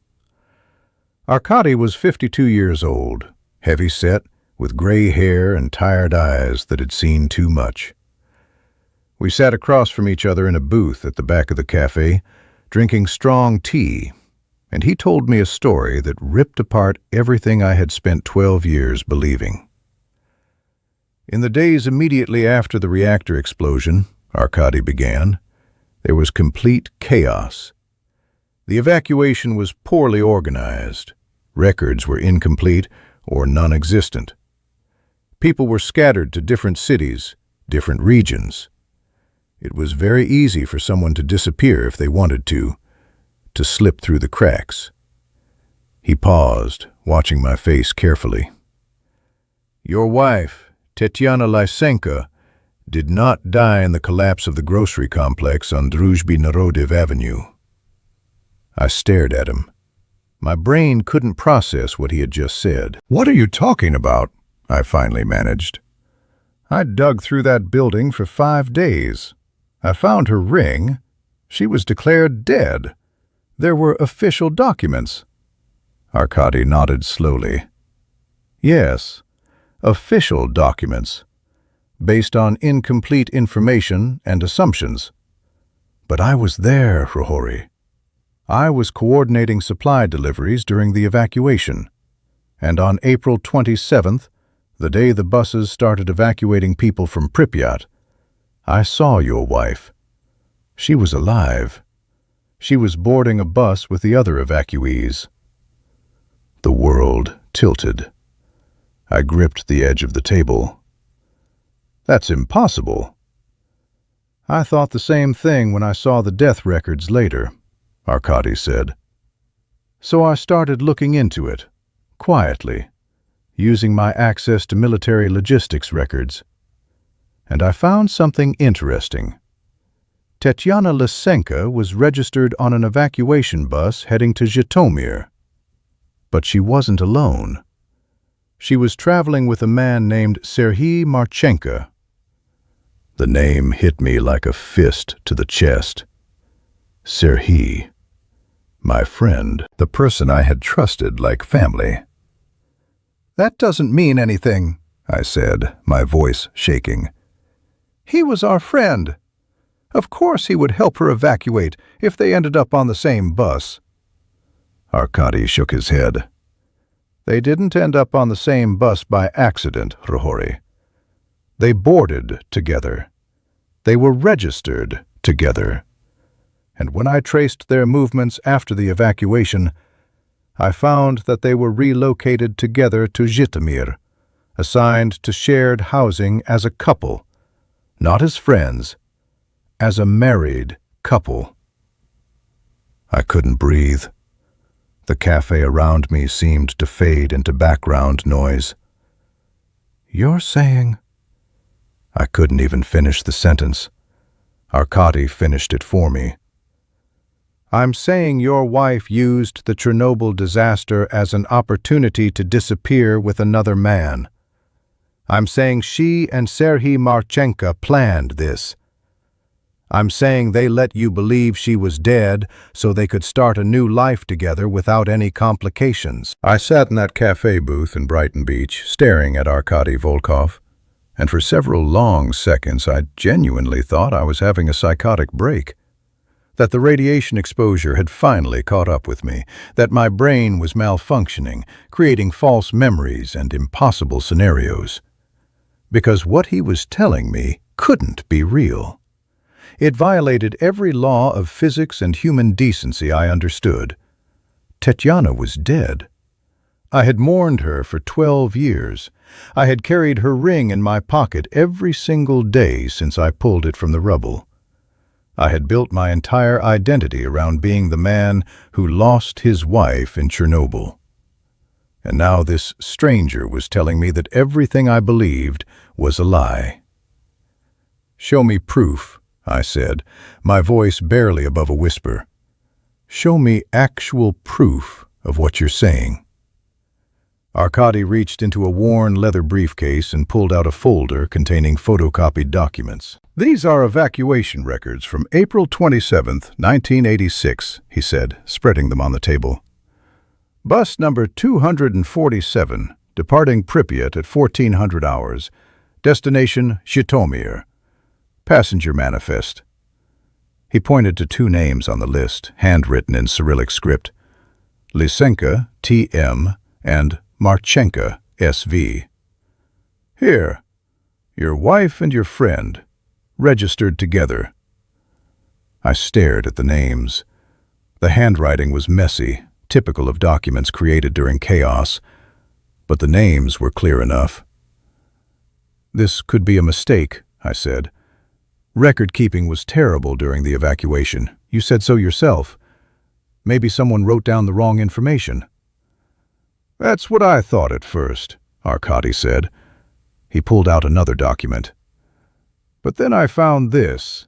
Arkady was 52 years old, heavy-set, with gray hair and tired eyes that had seen too much. We sat across from each other in a booth at the back of the cafe, drinking strong tea, and he told me a story that ripped apart everything I had spent 12 years believing. In the days immediately after the reactor explosion, Arkady began, there was complete chaos. The evacuation was poorly organized. Records were incomplete or non-existent. People were scattered to different cities, different regions. It was very easy for someone to disappear if they wanted to slip through the cracks. He paused, watching my face carefully. Your wife, Tetiana Lysenko, did not die in the collapse of the grocery complex on Druzhby Narodov Avenue. I stared at him. My brain couldn't process what he had just said. What are you talking about? I finally managed. I dug through that building for 5 days. I found her ring. She was declared dead. There were official documents. Arkady nodded slowly. Yes, official documents, based on incomplete information and assumptions. But I was there, Hrohori. I was coordinating supply deliveries during the evacuation, and on April 27th, the day the buses started evacuating people from Pripyat, I saw your wife. She was alive. She was boarding a bus with the other evacuees. The world tilted. I gripped the edge of the table. That's impossible. I thought the same thing when I saw the death records later, Arkady said. So I started looking into it, quietly, using my access to military logistics records. And I found something interesting. Tetiana Lysenko was registered on an evacuation bus heading to Zhytomyr. But she wasn't alone. She was traveling with a man named Serhiy Marchenko. The name hit me like a fist to the chest. Serhiy, my friend, the person I had trusted like family. That doesn't mean anything, I said, my voice shaking. He was our friend. Of course he would help her evacuate if they ended up on the same bus. Arkady shook his head. They didn't end up on the same bus by accident, Hrohori. They boarded together. They were registered together. And when I traced their movements after the evacuation, I found that they were relocated together to Zhytomyr, assigned to shared housing as a couple, not as friends, as a married couple. I couldn't breathe. The cafe around me seemed to fade into background noise. You're saying... I couldn't even finish the sentence. Arkady finished it for me. I'm saying your wife used the Chernobyl disaster as an opportunity to disappear with another man. I'm saying she and Serhiy Marchenko planned this. I'm saying they let you believe she was dead so they could start a new life together without any complications. I sat in that cafe booth in Brighton Beach, staring at Arkady Volkov, and for several long seconds I genuinely thought I was having a psychotic break. That the radiation exposure had finally caught up with me, that my brain was malfunctioning, creating false memories and impossible scenarios. Because what he was telling me couldn't be real. It violated every law of physics and human decency I understood. Tetiana was dead. I had mourned her for 12 years. I had carried her ring in my pocket every single day since I pulled it from the rubble. I had built my entire identity around being the man who lost his wife in Chernobyl. And now this stranger was telling me that everything I believed was a lie. Show me proof, I said, my voice barely above a whisper. Show me actual proof of what you're saying. Arkady reached into a worn leather briefcase and pulled out a folder containing photocopied documents. These are evacuation records from April 27th, 1986, he said, spreading them on the table. Bus number 247, departing Pripyat at 1400 hours. Destination Zhytomyr. Passenger manifest. He pointed to 2 names on the list, handwritten in Cyrillic script. Lysenko, T.M., and Marchenko, S.V. Here, Your wife and your friend, registered together. I stared at the names. The handwriting was messy, typical of documents created during chaos, but the names were clear enough. This could be a mistake, I said. Record-keeping was terrible during the evacuation. You said so yourself. Maybe someone wrote down the wrong information. That's what I thought at first, Arkady said. He pulled out another document. But then I found this.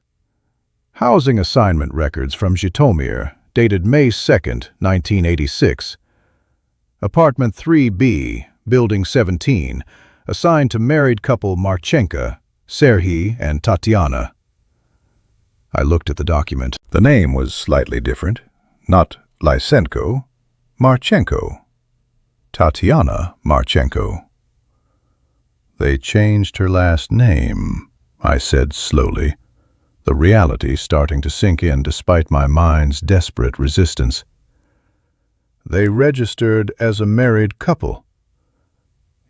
Housing assignment records from Zhytomyr, dated May 2nd, 1986. Apartment 3B, Building 17, assigned to married couple Marchenko, Serhiy and Tatiana. I looked at the document. The name was slightly different. Not Lysenko, Marchenko. Tatiana Marchenko. They changed her last name, I said slowly, the reality starting to sink in despite my mind's desperate resistance. They registered as a married couple.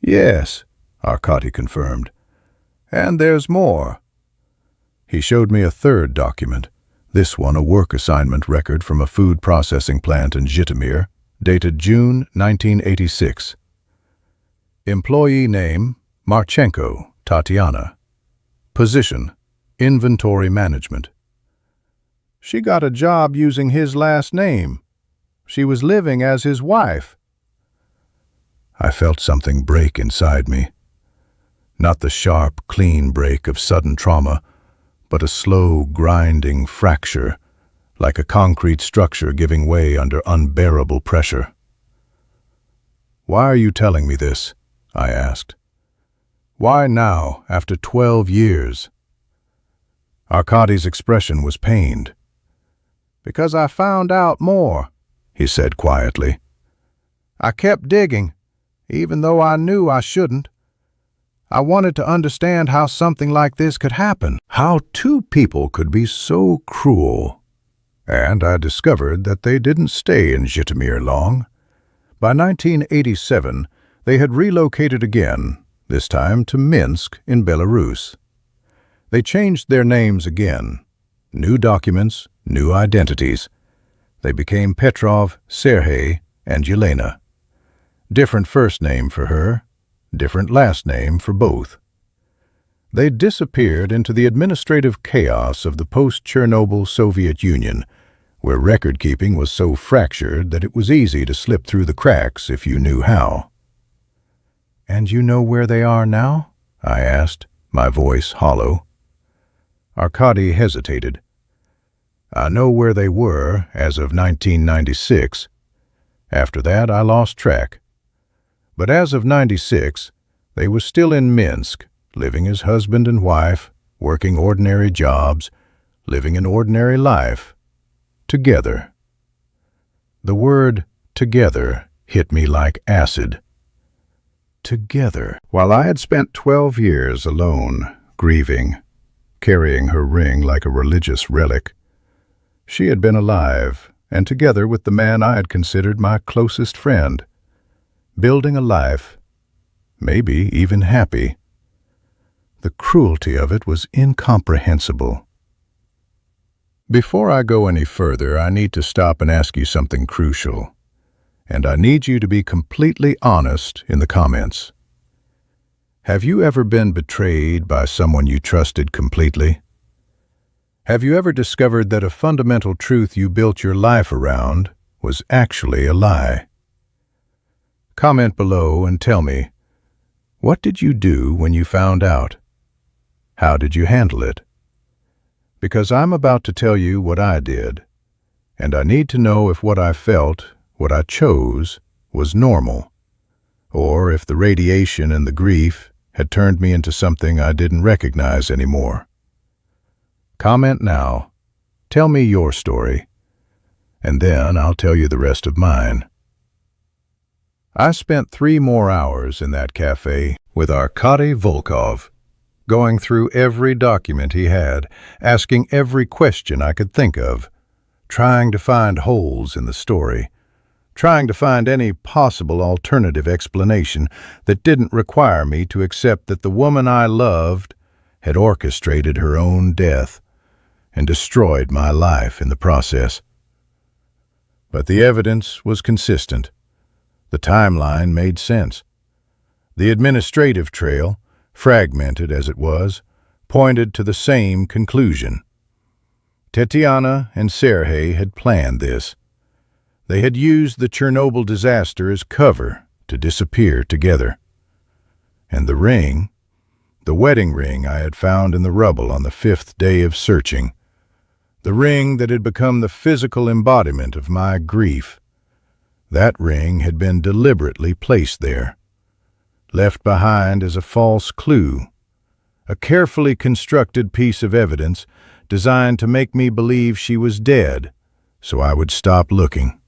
Yes, Arkady confirmed. And there's more. He showed me a third document, this one a work assignment record from a food processing plant in Zhytomyr, dated June 1986. Employee name, Marchenko, Tatiana. Position, inventory management. She got a job using his last name. She was living as his wife. I felt something break inside me. Not the sharp, clean break of sudden trauma, but a slow, grinding fracture, like a concrete structure giving way under unbearable pressure. Why are you telling me this? I asked. Why now, after 12 years? Arkady's expression was pained. Because I found out more, he said quietly. I kept digging, even though I knew I shouldn't. I wanted to understand how something like this could happen, how two people could be so cruel. And I discovered that they didn't stay in Zhytomyr long. By 1987, they had relocated again, this time to Minsk in Belarus. They changed their names again. New documents, new identities. They became Petrov, Serhiy, and Yelena. Different first name for her, different last name for both. They disappeared into the administrative chaos of the post-Chernobyl Soviet Union, where record-keeping was so fractured that it was easy to slip through the cracks if you knew how. And you know where they are now? I asked, my voice hollow. Arkady hesitated. I know where they were as of 1996. After that, I lost track. But as of 96, they were still in Minsk, living as husband and wife, working ordinary jobs, living an ordinary life, together. The word together hit me like acid. Together. While I had spent 12 years alone, grieving, carrying her ring like a religious relic, she had been alive and together with the man I had considered my closest friend, building a life, maybe even happy. The cruelty of it was incomprehensible. Before I go any further, I need to stop and ask you something crucial. And I need you to be completely honest in the comments. Have you ever been betrayed by someone you trusted completely? Have you ever discovered that a fundamental truth you built your life around was actually a lie? Comment below and tell me, what did you do when you found out? How did you handle it? Because I'm about to tell you what I did, and I need to know if what I felt, what I chose, was normal, or if the radiation and the grief had turned me into something I didn't recognize anymore. Comment now, tell me your story, and then I'll tell you the rest of mine. I spent 3 more hours in that cafe with Arkady Volkov, going through every document he had, asking every question I could think of, trying to find holes in the story, trying to find any possible alternative explanation that didn't require me to accept that the woman I loved had orchestrated her own death and destroyed my life in the process. But the evidence was consistent. The timeline made sense. The administrative trail, fragmented as it was, pointed to the same conclusion. Tetiana and Sergei had planned this. They had used the Chernobyl disaster as cover to disappear together. And the ring, the wedding ring I had found in the rubble on the 5th day of searching, the ring that had become the physical embodiment of my grief, that ring had been deliberately placed there, left behind as a false clue, a carefully constructed piece of evidence designed to make me believe she was dead, so I would stop looking.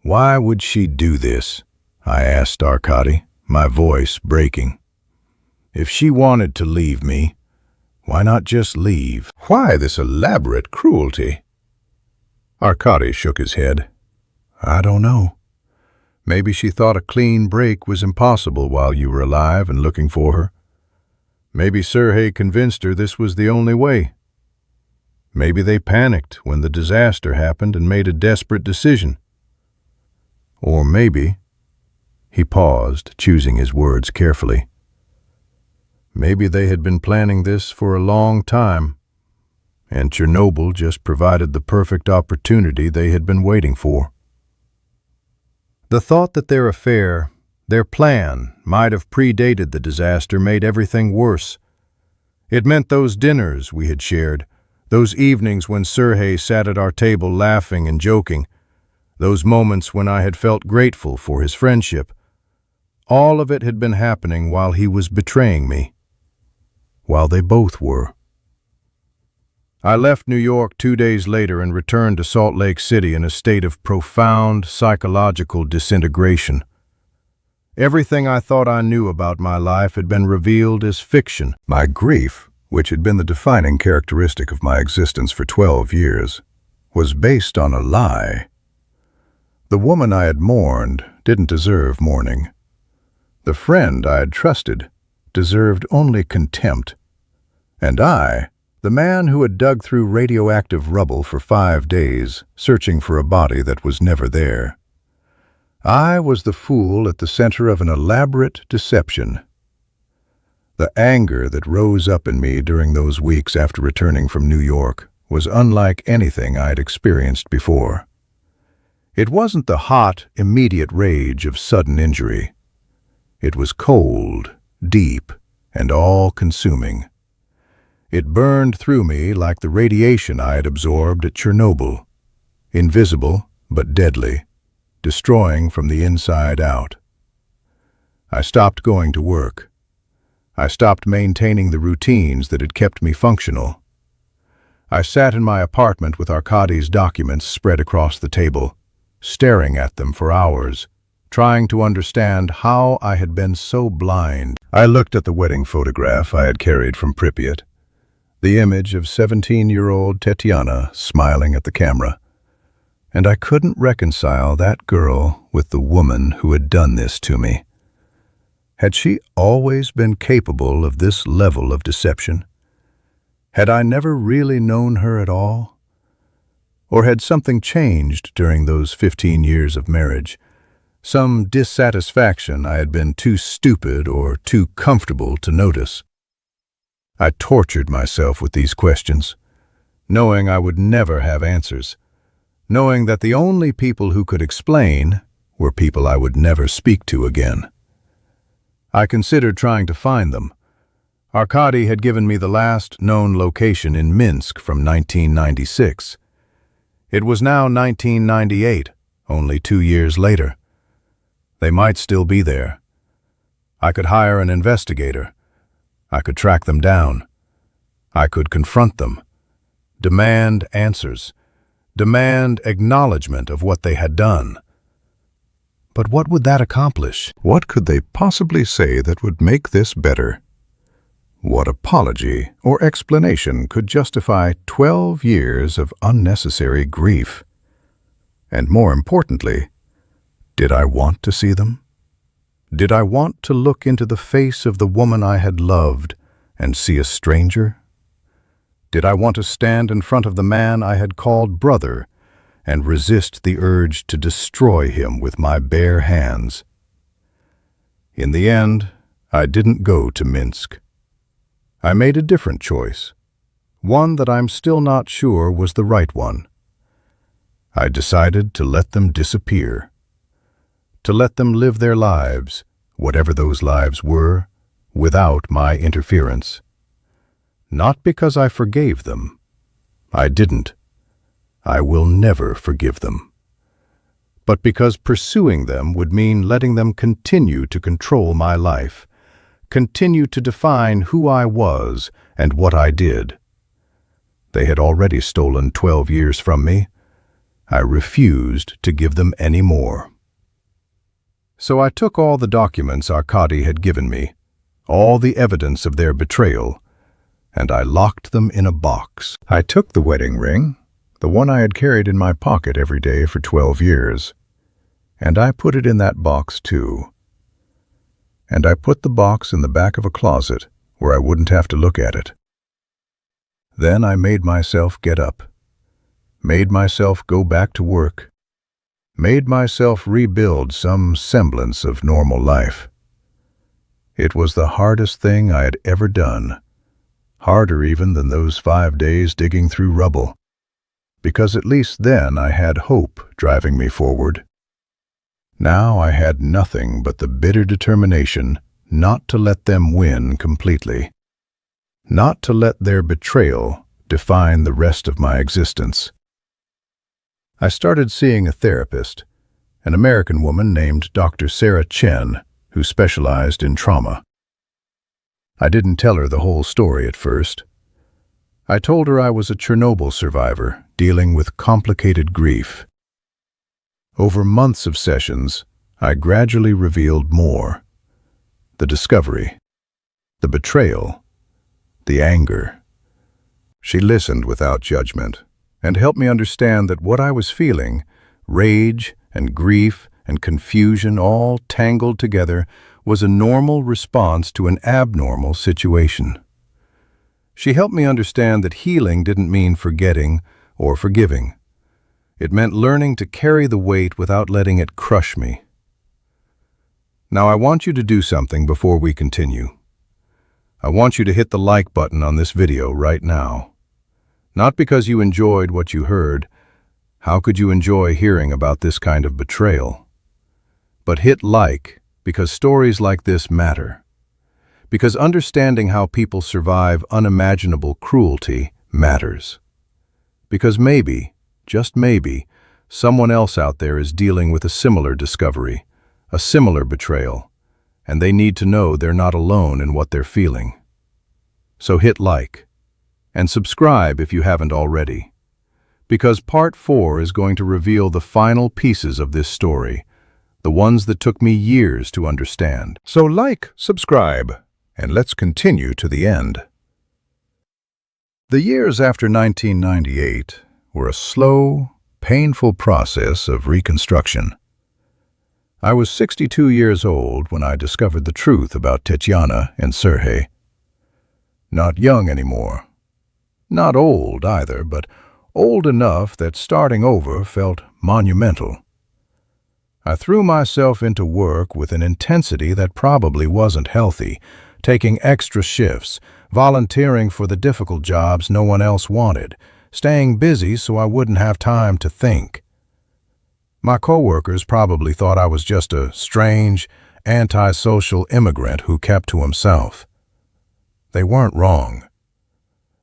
Why would she do this? I asked Arkady, my voice breaking. If she wanted to leave me, why not just leave? Why this elaborate cruelty? Arkady shook his head. I don't know. Maybe she thought a clean break was impossible while you were alive and looking for her. Maybe Sergei convinced her this was the only way. Maybe they panicked when the disaster happened and made a desperate decision. Or maybe, he paused, choosing his words carefully. Maybe they had been planning this for a long time, and Chernobyl just provided the perfect opportunity they had been waiting for. The thought that their affair, their plan, might have predated the disaster made everything worse. It meant those dinners we had shared, those evenings when Sergei sat at our table laughing and joking, those moments when I had felt grateful for his friendship. All of it had been happening while he was betraying me, while they both were. I left New York 2 days later and returned to Salt Lake City in a state of profound psychological disintegration. Everything I thought I knew about my life had been revealed as fiction. My grief, which had been the defining characteristic of my existence for 12 years, was based on a lie. The woman I had mourned didn't deserve mourning. The friend I had trusted deserved only contempt. And I, the man who had dug through radioactive rubble for 5 days, searching for a body that was never there, I was the fool at the center of an elaborate deception. The anger that rose up in me during those weeks after returning from New York was unlike anything I had experienced before. It wasn't the hot, immediate rage of sudden injury. It was cold, deep, and all-consuming. It burned through me like the radiation I had absorbed at Chernobyl, invisible but deadly, destroying from the inside out. I stopped going to work. I stopped maintaining the routines that had kept me functional. I sat in my apartment with Arkady's documents spread across the table, staring at them for hours, trying to understand how I had been so blind. I looked at the wedding photograph I had carried from Pripyat, the image of 17-year-old Tetiana smiling at the camera, and I couldn't reconcile that girl with the woman who had done this to me. Had she always been capable of this level of deception? Had I never really known her at all? Or had something changed during those 15 years of marriage? Some dissatisfaction I had been too stupid or too comfortable to notice. I tortured myself with these questions, knowing I would never have answers, knowing that the only people who could explain were people I would never speak to again. I considered trying to find them. Arkady had given me the last known location in Minsk from 1996. It was now 1998, only 2 years later. They might still be there. I could hire an investigator. I could track them down. I could confront them, demand answers, demand acknowledgement of what they had done. But what would that accomplish? What could they possibly say that would make this better? What apology or explanation could justify 12 years of unnecessary grief? And more importantly, did I want to see them? Did I want to look into the face of the woman I had loved and see a stranger? Did I want to stand in front of the man I had called brother and resist the urge to destroy him with my bare hands? In the end, I didn't go to Minsk. I made a different choice, one that I'm still not sure was the right one. I decided to let them disappear, to let them live their lives, whatever those lives were, without my interference. Not because I forgave them. I didn't. I will never forgive them. But because pursuing them would mean letting them continue to control my life, continue to define who I was and what I did. They had already stolen 12 years from me. I refused to give them any more. So I took all the documents Arkady had given me, all the evidence of their betrayal, and I locked them in a box. I took the wedding ring, the one I had carried in my pocket every day for 12 years, and I put it in that box too. And I put the box in the back of a closet where I wouldn't have to look at it. Then I made myself get up, made myself go back to work, made myself rebuild some semblance of normal life. It was the hardest thing I had ever done, harder even than those 5 days digging through rubble, because at least then I had hope driving me forward. Now I had nothing but the bitter determination not to let them win completely, not to let their betrayal define the rest of my existence. I started seeing a therapist, an American woman named Dr. Sarah Chen, who specialized in trauma. I didn't tell her the whole story at first. I told her I was a Chernobyl survivor dealing with complicated grief. Over months of sessions, I gradually revealed more. The discovery, the betrayal, the anger. She listened without judgment and helped me understand that what I was feeling, rage and grief and confusion all tangled together, was a normal response to an abnormal situation. She helped me understand that healing didn't mean forgetting or forgiving. It meant learning to carry the weight without letting it crush me. Now I want you to do something before we continue. I want you to hit the like button on this video right now. Not because you enjoyed what you heard. How could you enjoy hearing about this kind of betrayal? But hit like because stories like this matter. Because understanding how people survive unimaginable cruelty matters. Because maybe, just maybe, someone else out there is dealing with a similar discovery, a similar betrayal, and they need to know they're not alone in what they're feeling. So hit like, and subscribe if you haven't already, because Part 4 is going to reveal the final pieces of this story, the ones that took me years to understand. So like, subscribe, and let's continue to the end. The years after 1998 were a slow, painful process of reconstruction. I was 62 years old when I discovered the truth about Tetiana and Sergei. Not young anymore. Not old either, but old enough that starting over felt monumental. I threw myself into work with an intensity that probably wasn't healthy, taking extra shifts, volunteering for the difficult jobs no one else wanted, staying busy so I wouldn't have time to think. My coworkers probably thought I was just a strange, antisocial immigrant who kept to himself. They weren't wrong.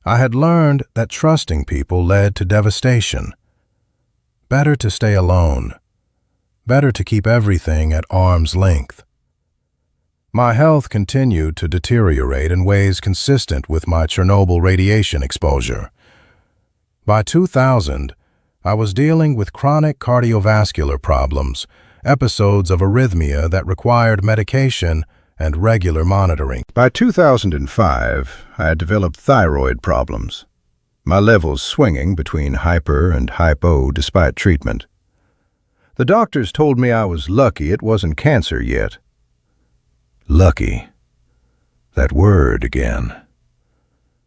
I had learned that trusting people led to devastation. Better to stay alone. Better to keep everything at arm's length. My health continued to deteriorate in ways consistent with my Chernobyl radiation exposure. By 2000, I was dealing with chronic cardiovascular problems, episodes of arrhythmia that required medication and regular monitoring. By 2005, I had developed thyroid problems, my levels swinging between hyper and hypo despite treatment. The doctors told me I was lucky it wasn't cancer yet. Lucky. That word again.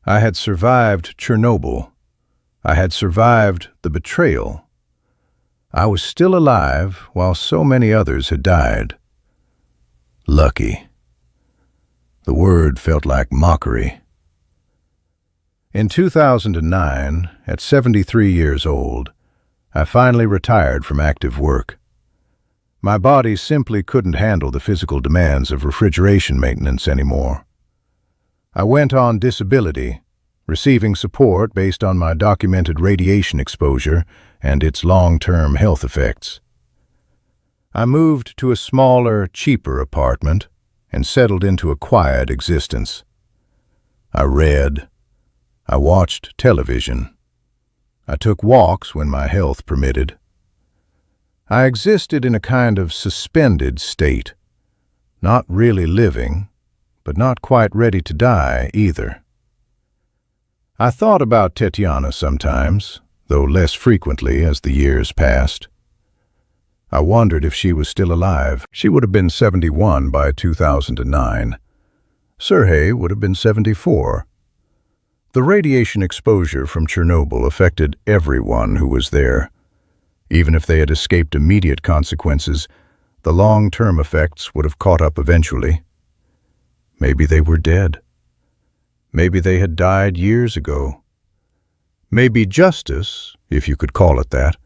I had survived Chernobyl. I had survived the betrayal. I was still alive while so many others had died. Lucky. The word felt like mockery. In 2009, at 73 years old, I finally retired from active work. My body simply couldn't handle the physical demands of refrigeration maintenance anymore. I went on disability, receiving support based on my documented radiation exposure and its long-term health effects. I moved to a smaller, cheaper apartment and settled into a quiet existence. I read. I watched television. I took walks when my health permitted. I existed in a kind of suspended state, not really living, but not quite ready to die either. I thought about Tetiana sometimes, though less frequently as the years passed. I wondered if she was still alive. She would have been 71 by 2009. Sergei would have been 74. The radiation exposure from Chernobyl affected everyone who was there. Even if they had escaped immediate consequences, the long-term effects would have caught up eventually. Maybe they were dead. Maybe they had died years ago. Maybe justice, if you could call it that,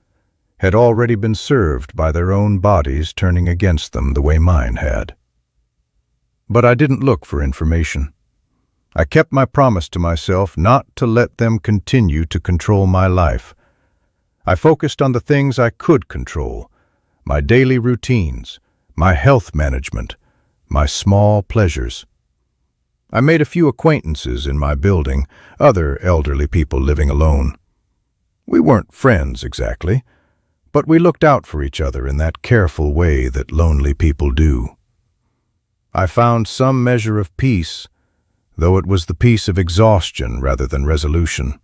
had already been served by their own bodies turning against them the way mine had. But I didn't look for information. I kept my promise to myself not to let them continue to control my life. I focused on the things I could control, my daily routines, my health management, my small pleasures. I made a few acquaintances in my building, other elderly people living alone. We weren't friends exactly, but we looked out for each other in that careful way that lonely people do. I found some measure of peace, though it was the peace of exhaustion rather than resolution.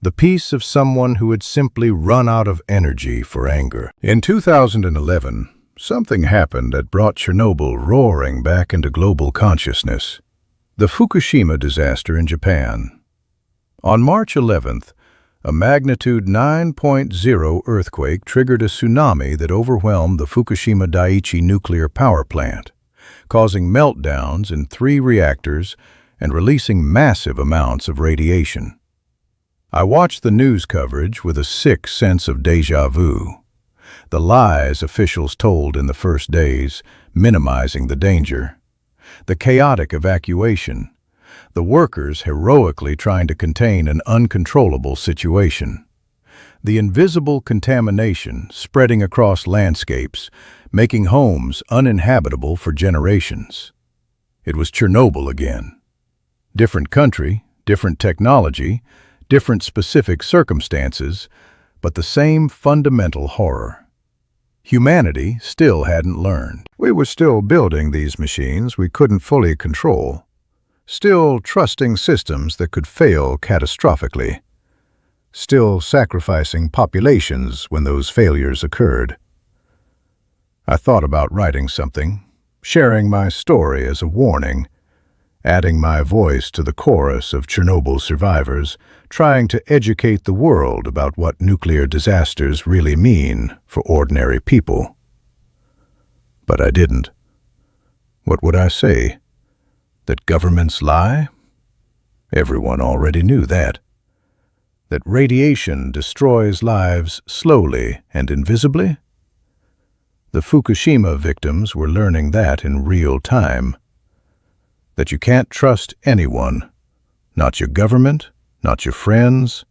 The peace of someone who had simply run out of energy for anger. In 2011, something happened that brought Chernobyl roaring back into global consciousness. The Fukushima disaster in Japan. On March 11th, a magnitude 9.0 earthquake triggered a tsunami that overwhelmed the Fukushima Daiichi nuclear power plant, causing meltdowns in 3 reactors and releasing massive amounts of radiation. I watched the news coverage with a sick sense of déjà vu. The lies officials told in the first days, minimizing the danger. The chaotic evacuation. The workers heroically trying to contain an uncontrollable situation. The invisible contamination spreading across landscapes, making homes uninhabitable for generations. It was Chernobyl again. Different country, different technology, different specific circumstances, but the same fundamental horror. Humanity still hadn't learned. We were still building these machines we couldn't fully control, still trusting systems that could fail catastrophically, still sacrificing populations when those failures occurred. I thought about writing something, sharing my story as a warning, adding my voice to the chorus of Chernobyl survivors, trying to educate the world about what nuclear disasters really mean for ordinary people. But I didn't. What would I say? That governments lie? Everyone already knew that. That radiation destroys lives slowly and invisibly? The Fukushima victims were learning that in real time. That you can't trust anyone, not your government, not your friends,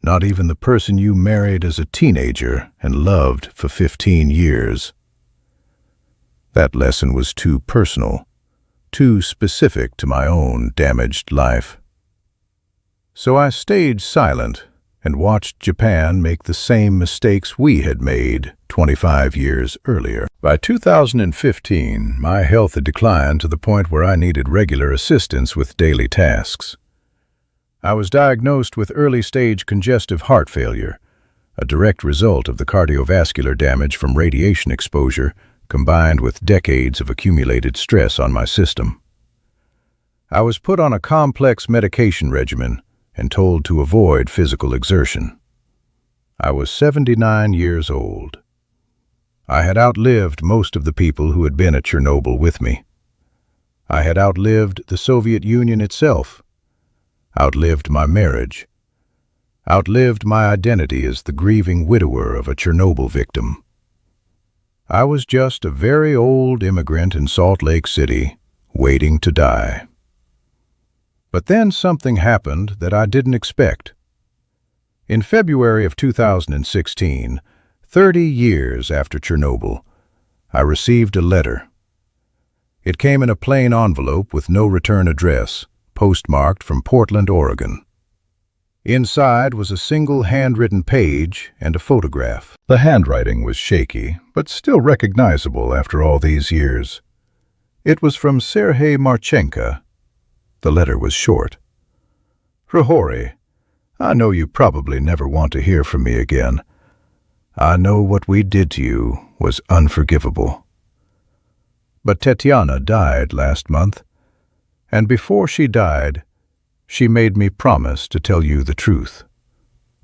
not even the person you married as a teenager and loved for 15 years. That lesson was too personal, too specific to my own damaged life. So I stayed silent and watched Japan make the same mistakes we had made 25 years earlier. By 2015, my health had declined to the point where I needed regular assistance with daily tasks. I was diagnosed with early-stage congestive heart failure, a direct result of the cardiovascular damage from radiation exposure combined with decades of accumulated stress on my system. I was put on a complex medication regimen and told to avoid physical exertion. I was 79 years old. I had outlived most of the people who had been at Chernobyl with me. I had outlived the Soviet Union itself, outlived my marriage, outlived my identity as the grieving widower of a Chernobyl victim. I was just a very old immigrant in Salt Lake City, waiting to die. But then something happened that I didn't expect. In February of 2016, 30 years after Chernobyl, I received a letter. It came in a plain envelope with no return address, postmarked from Portland, Oregon. Inside was a single handwritten page and a photograph. The handwriting was shaky, but still recognizable after all these years. It was from Sergei Marchenko. The letter was short. "Hrohori, I know you probably never want to hear from me again. I know what we did to you was unforgivable. But Tetiana died last month, and before she died, she made me promise to tell you the truth.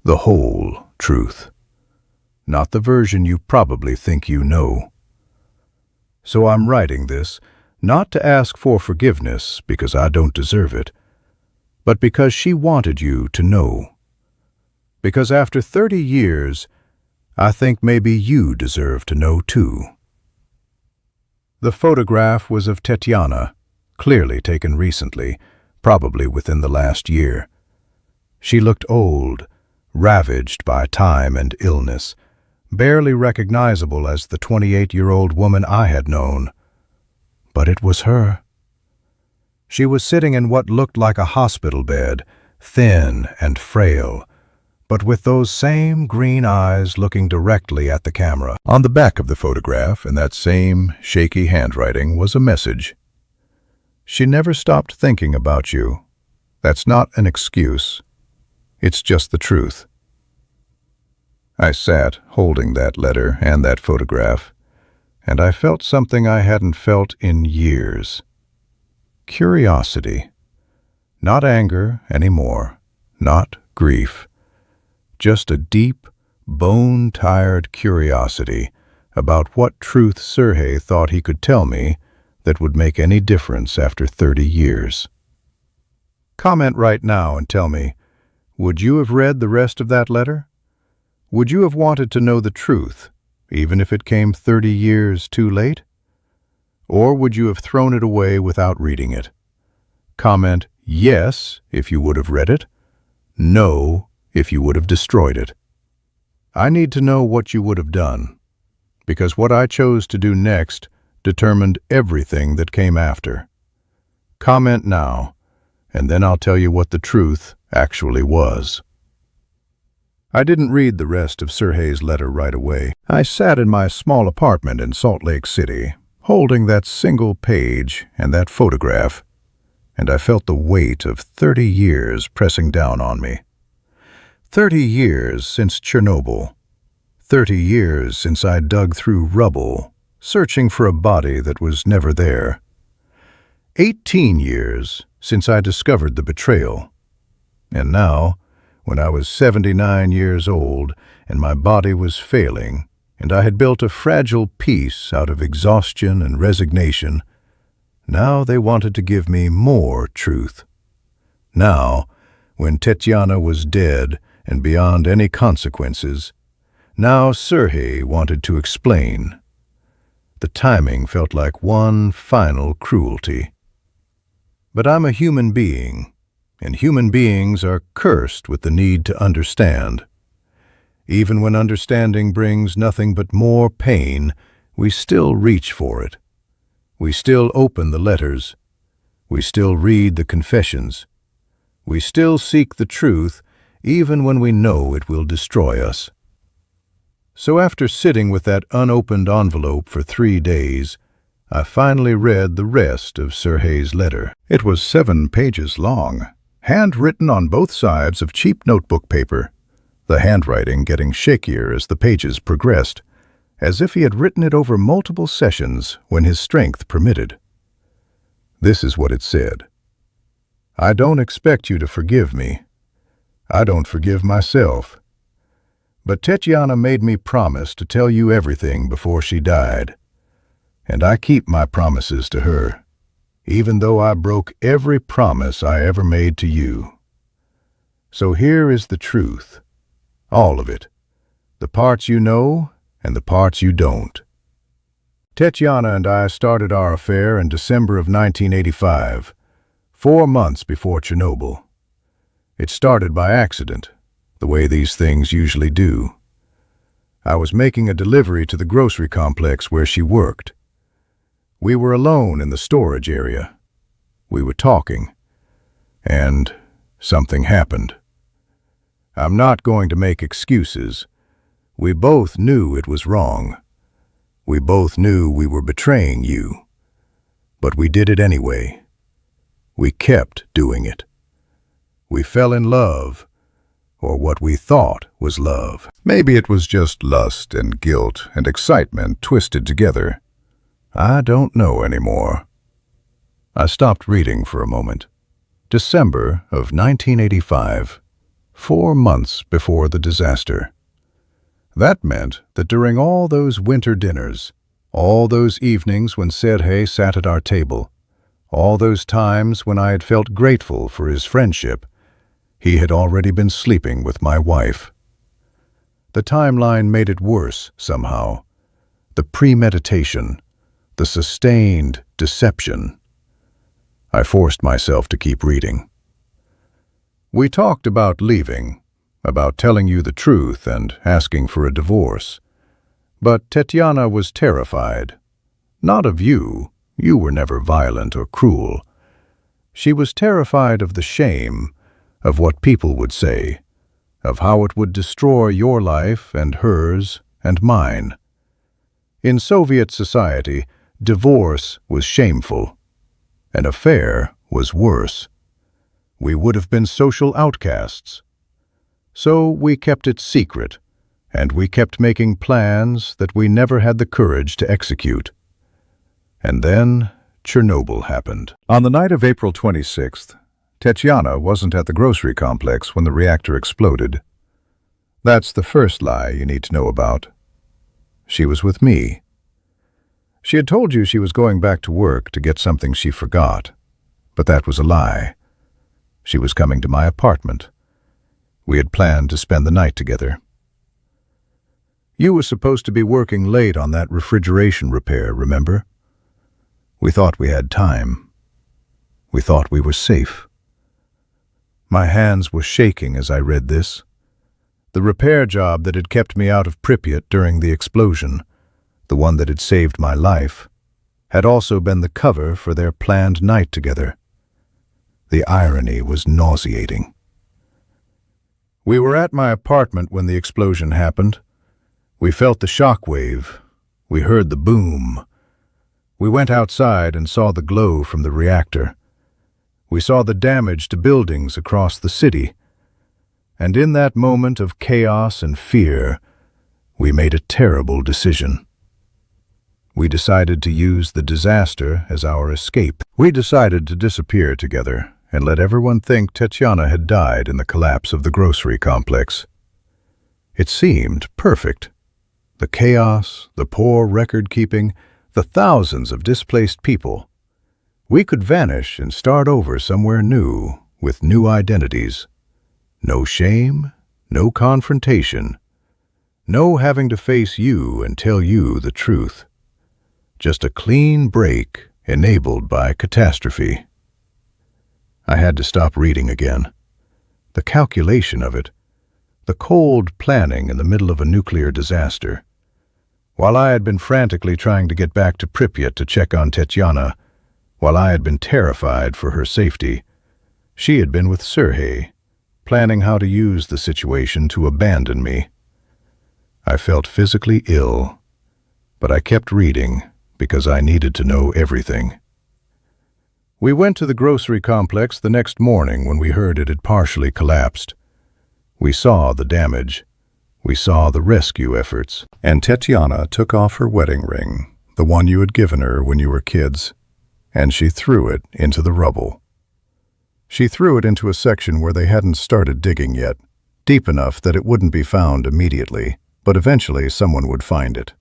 The whole truth. Not the version you probably think you know. So I'm writing this, not to ask for forgiveness because I don't deserve it, but because she wanted you to know. Because after 30 years, I think maybe you deserve to know too." The photograph was of Tetiana, clearly taken recently, probably within the last year. She looked old, ravaged by time and illness, barely recognizable as the 28-year-old woman I had known. But it was her. She was sitting in what looked like a hospital bed, thin and frail, but with those same green eyes looking directly at the camera. On the back of the photograph, in that same shaky handwriting, was a message. "She never stopped thinking about you. That's not an excuse. It's just the truth." I sat holding that letter and that photograph, and I felt something I hadn't felt in years. Curiosity. Not anger anymore, not grief. Just a deep, bone-tired curiosity about what truth Sergei thought he could tell me that would make any difference after 30 years. Comment right now and tell me, would you have read the rest of that letter? Would you have wanted to know the truth, even if it came 30 years too late? Or would you have thrown it away without reading it? Comment yes if you would have read it, no if you would have destroyed it. I need to know what you would have done, because what I chose to do next determined everything that came after. Comment now, and then I'll tell you what the truth actually was. I didn't read the rest of Sergei's letter right away. I sat in my small apartment in Salt Lake City, holding that single page and that photograph, and I felt the weight of 30 years pressing down on me. 30 years since Chernobyl. 30 years since I dug through rubble, searching for a body that was never there. 18 years since I discovered the betrayal. And now, when I was 79 years old and my body was failing, and I had built a fragile peace out of exhaustion and resignation, now they wanted to give me more truth. Now, when Tetiana was dead and beyond any consequences, now Sergei wanted to explain. The timing felt like one final cruelty. But I'm a human being, and human beings are cursed with the need to understand. Even when understanding brings nothing but more pain, we still reach for it. We still open the letters. We still read the confessions. We still seek the truth, even when we know it will destroy us. So after sitting with that unopened envelope for 3 days, I finally read the rest of Sergei's letter. It was 7 pages long, handwritten on both sides of cheap notebook paper. the handwriting getting shakier as the pages progressed, as if he had written it over multiple sessions when his strength permitted. This is what it said. "I don't expect you to forgive me. I don't forgive myself. But Tetiana made me promise to tell you everything before she died. And I keep my promises to her, even though I broke every promise I ever made to you. So here is the truth, all of it, the parts you know and the parts you don't. Tetiana and I started our affair in December of 1985, 4 months before Chernobyl. It started by accident, the way these things usually do. I was making a delivery to the grocery complex where she worked. We were alone in the storage area. We were talking, and something happened. I'm not going to make excuses. We both knew it was wrong. We both knew we were betraying you. But we did it anyway. We kept doing it. We fell in love, or what we thought was love. Maybe it was just lust and guilt and excitement twisted together. I don't know anymore. I stopped reading for a moment. December of 1985, 4 months before the disaster. That meant that during all those winter dinners, all those evenings when Sergei sat at our table, all those times when I had felt grateful for his friendship, he had already been sleeping with my wife. The timeline made it worse somehow. The premeditation, the sustained deception. I forced myself to keep reading. We talked about leaving, about telling you the truth and asking for a divorce. But Tetiana was terrified. Not of you. You were never violent or cruel. She was terrified of the shame, of what people would say, of how it would destroy your life and hers and mine. In Soviet society, divorce was shameful. An affair was worse. We would have been social outcasts. So we kept it secret, and we kept making plans that we never had the courage to execute. And then Chernobyl happened. On the night of April 26th, Tetiana wasn't at the grocery complex when the reactor exploded. That's the first lie you need to know about. She was with me. She had told you she was going back to work to get something she forgot, but that was a lie. She was coming to my apartment. We had planned to spend the night together. You were supposed to be working late on that refrigeration repair, remember? We thought we had time. We thought we were safe. My hands were shaking as I read this. The repair job that had kept me out of Pripyat during the explosion, the one that had saved my life, had also been the cover for their planned night together. The irony was nauseating. We were at my apartment when the explosion happened. We felt the shock wave. We heard the boom. We went outside and saw the glow from the reactor. We saw the damage to buildings across the city. And in that moment of chaos and fear, we made a terrible decision. We decided to use the disaster as our escape. We decided to disappear together and let everyone think Tetiana had died in the collapse of the grocery complex. It seemed perfect. The chaos, the poor record-keeping, the thousands of displaced people. We could vanish and start over somewhere new, with new identities. No shame, no confrontation, no having to face you and tell you the truth. Just a clean break enabled by catastrophe. I had to stop reading again. The calculation of it, the cold planning in the middle of a nuclear disaster. While I had been frantically trying to get back to Pripyat to check on Tetiana, while I had been terrified for her safety, she had been with Sergei, planning how to use the situation to abandon me. I felt physically ill, but I kept reading because I needed to know everything. We went to the grocery complex the next morning when we heard it had partially collapsed. We saw the damage. We saw the rescue efforts. And Tetiana took off her wedding ring, the one you had given her when you were kids, and she threw it into the rubble. She threw it into a section where they hadn't started digging yet, deep enough that it wouldn't be found immediately, but eventually someone would find it.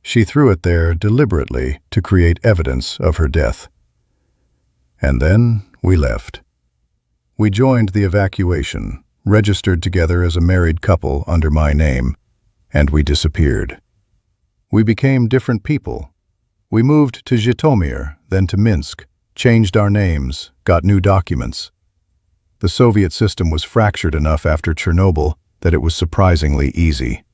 She threw it there deliberately to create evidence of her death. And then we left. We joined the evacuation, registered together as a married couple under my name, and we disappeared. We became different people. We moved to Zhytomyr, then to Minsk, changed our names, got new documents. The Soviet system was fractured enough after Chernobyl that it was surprisingly easy.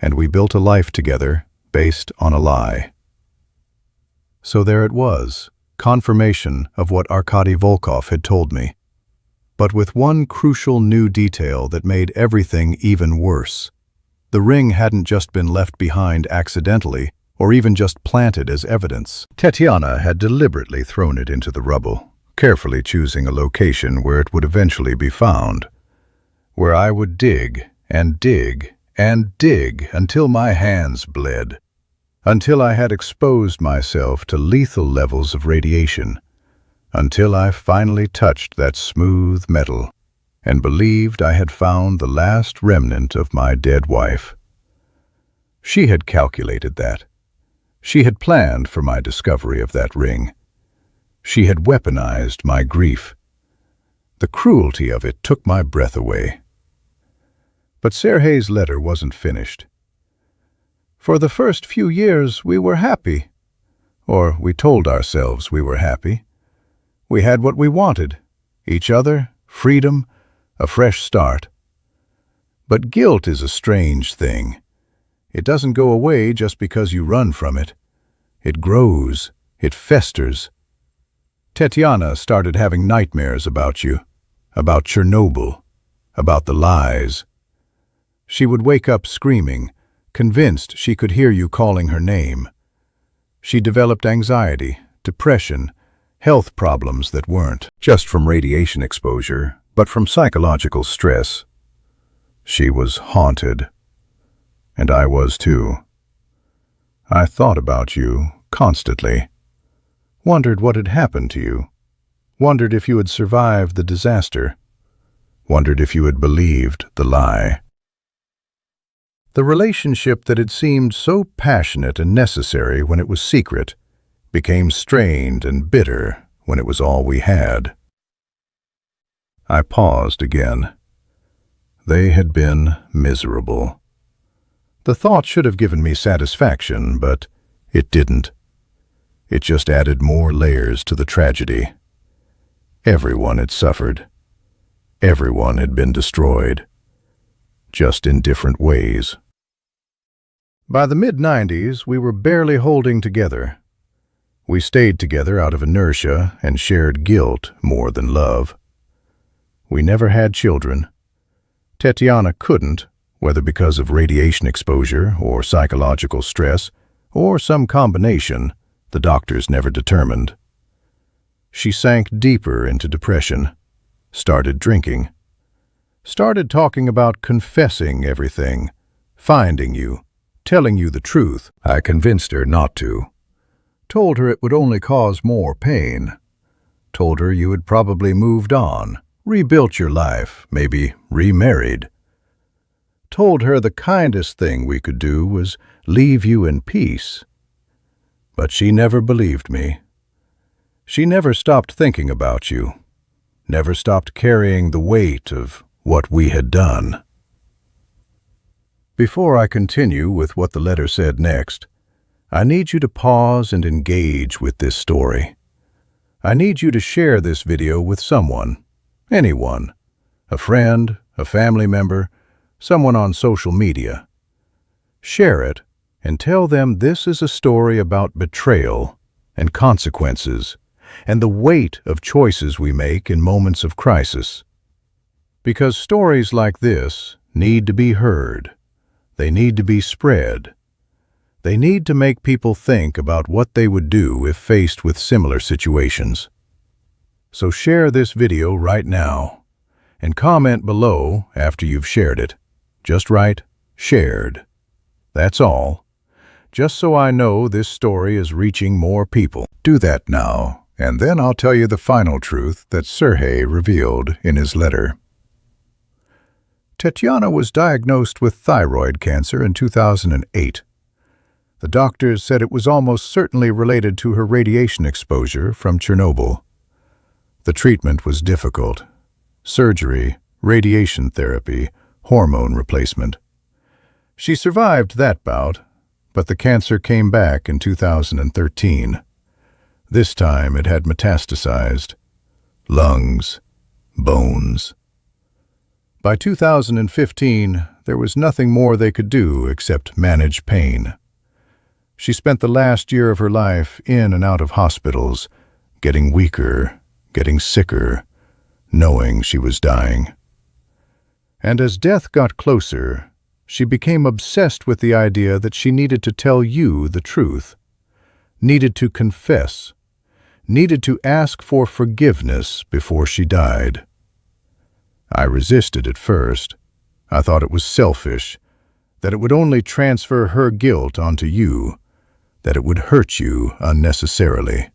And we built a life together based on a lie. So there it was, confirmation of what Arkady Volkov had told me, but with one crucial new detail that made everything even worse. The ring hadn't just been left behind accidentally, or even just planted as evidence. Tetiana had deliberately thrown it into the rubble, carefully choosing a location where it would eventually be found, where I would dig and dig and dig until my hands bled, until I had exposed myself to lethal levels of radiation, until I finally touched that smooth metal and believed I had found the last remnant of my dead wife. She had calculated that. She had planned for my discovery of that ring. She had weaponized my grief. The cruelty of it took my breath away. But Sergei's letter wasn't finished. For the first few years, we were happy. Or we told ourselves we were happy. We had what we wanted, each other, freedom, a fresh start. But guilt is a strange thing. It doesn't go away just because you run from it. It grows, it festers. Tetiana started having nightmares about you, about Chernobyl, about the lies. She would wake up screaming, convinced she could hear you calling her name. She developed anxiety, depression, health problems that weren't just from radiation exposure, but from psychological stress. She was haunted. And I was too. I thought about you constantly. Wondered what had happened to you. Wondered if you had survived the disaster. Wondered if you had believed the lie. The relationship that had seemed so passionate and necessary when it was secret became strained and bitter when it was all we had. I paused again. They had been miserable. The thought should have given me satisfaction, but it didn't. It just added more layers to the tragedy. Everyone had suffered. Everyone had been destroyed, just in different ways. By the mid-90s, we were barely holding together. We stayed together out of inertia and shared guilt more than love. We never had children. Tetiana couldn't, whether because of radiation exposure or psychological stress, or some combination, the doctors never determined. She sank deeper into depression, started drinking, started talking about confessing everything, finding you, telling you the truth. I convinced her not to. Told her it would only cause more pain. Told her you had probably moved on, rebuilt your life, maybe remarried. Told her the kindest thing we could do was leave you in peace. But she never believed me. She never stopped thinking about you, never stopped carrying the weight of what we had done. Before I continue with what the letter said next, I need you to pause and engage with this story. I need you to share this video with someone, anyone, a friend, a family member, someone on social media. Share it and tell them this is a story about betrayal and consequences and the weight of choices we make in moments of crisis. Because stories like this need to be heard. They need to be spread. They need to make people think about what they would do if faced with similar situations. So share this video right now and comment below after you've shared it. Just write, shared. That's all. Just so I know this story is reaching more people. Do that now, and then I'll tell you the final truth that Sergei revealed in his letter. Tatiana was diagnosed with thyroid cancer in 2008. The doctors said it was almost certainly related to her radiation exposure from Chernobyl. The treatment was difficult. Surgery, radiation therapy, hormone replacement. She survived that bout, but the cancer came back in 2013. This time it had metastasized. Lungs, bones. By 2015, there was nothing more they could do except manage pain. She spent the last year of her life in and out of hospitals, getting weaker, getting sicker, knowing she was dying. And as death got closer, she became obsessed with the idea that she needed to tell you the truth, needed to confess, needed to ask for forgiveness before she died. I resisted at first. I thought it was selfish, that it would only transfer her guilt onto you, that it would hurt you unnecessarily.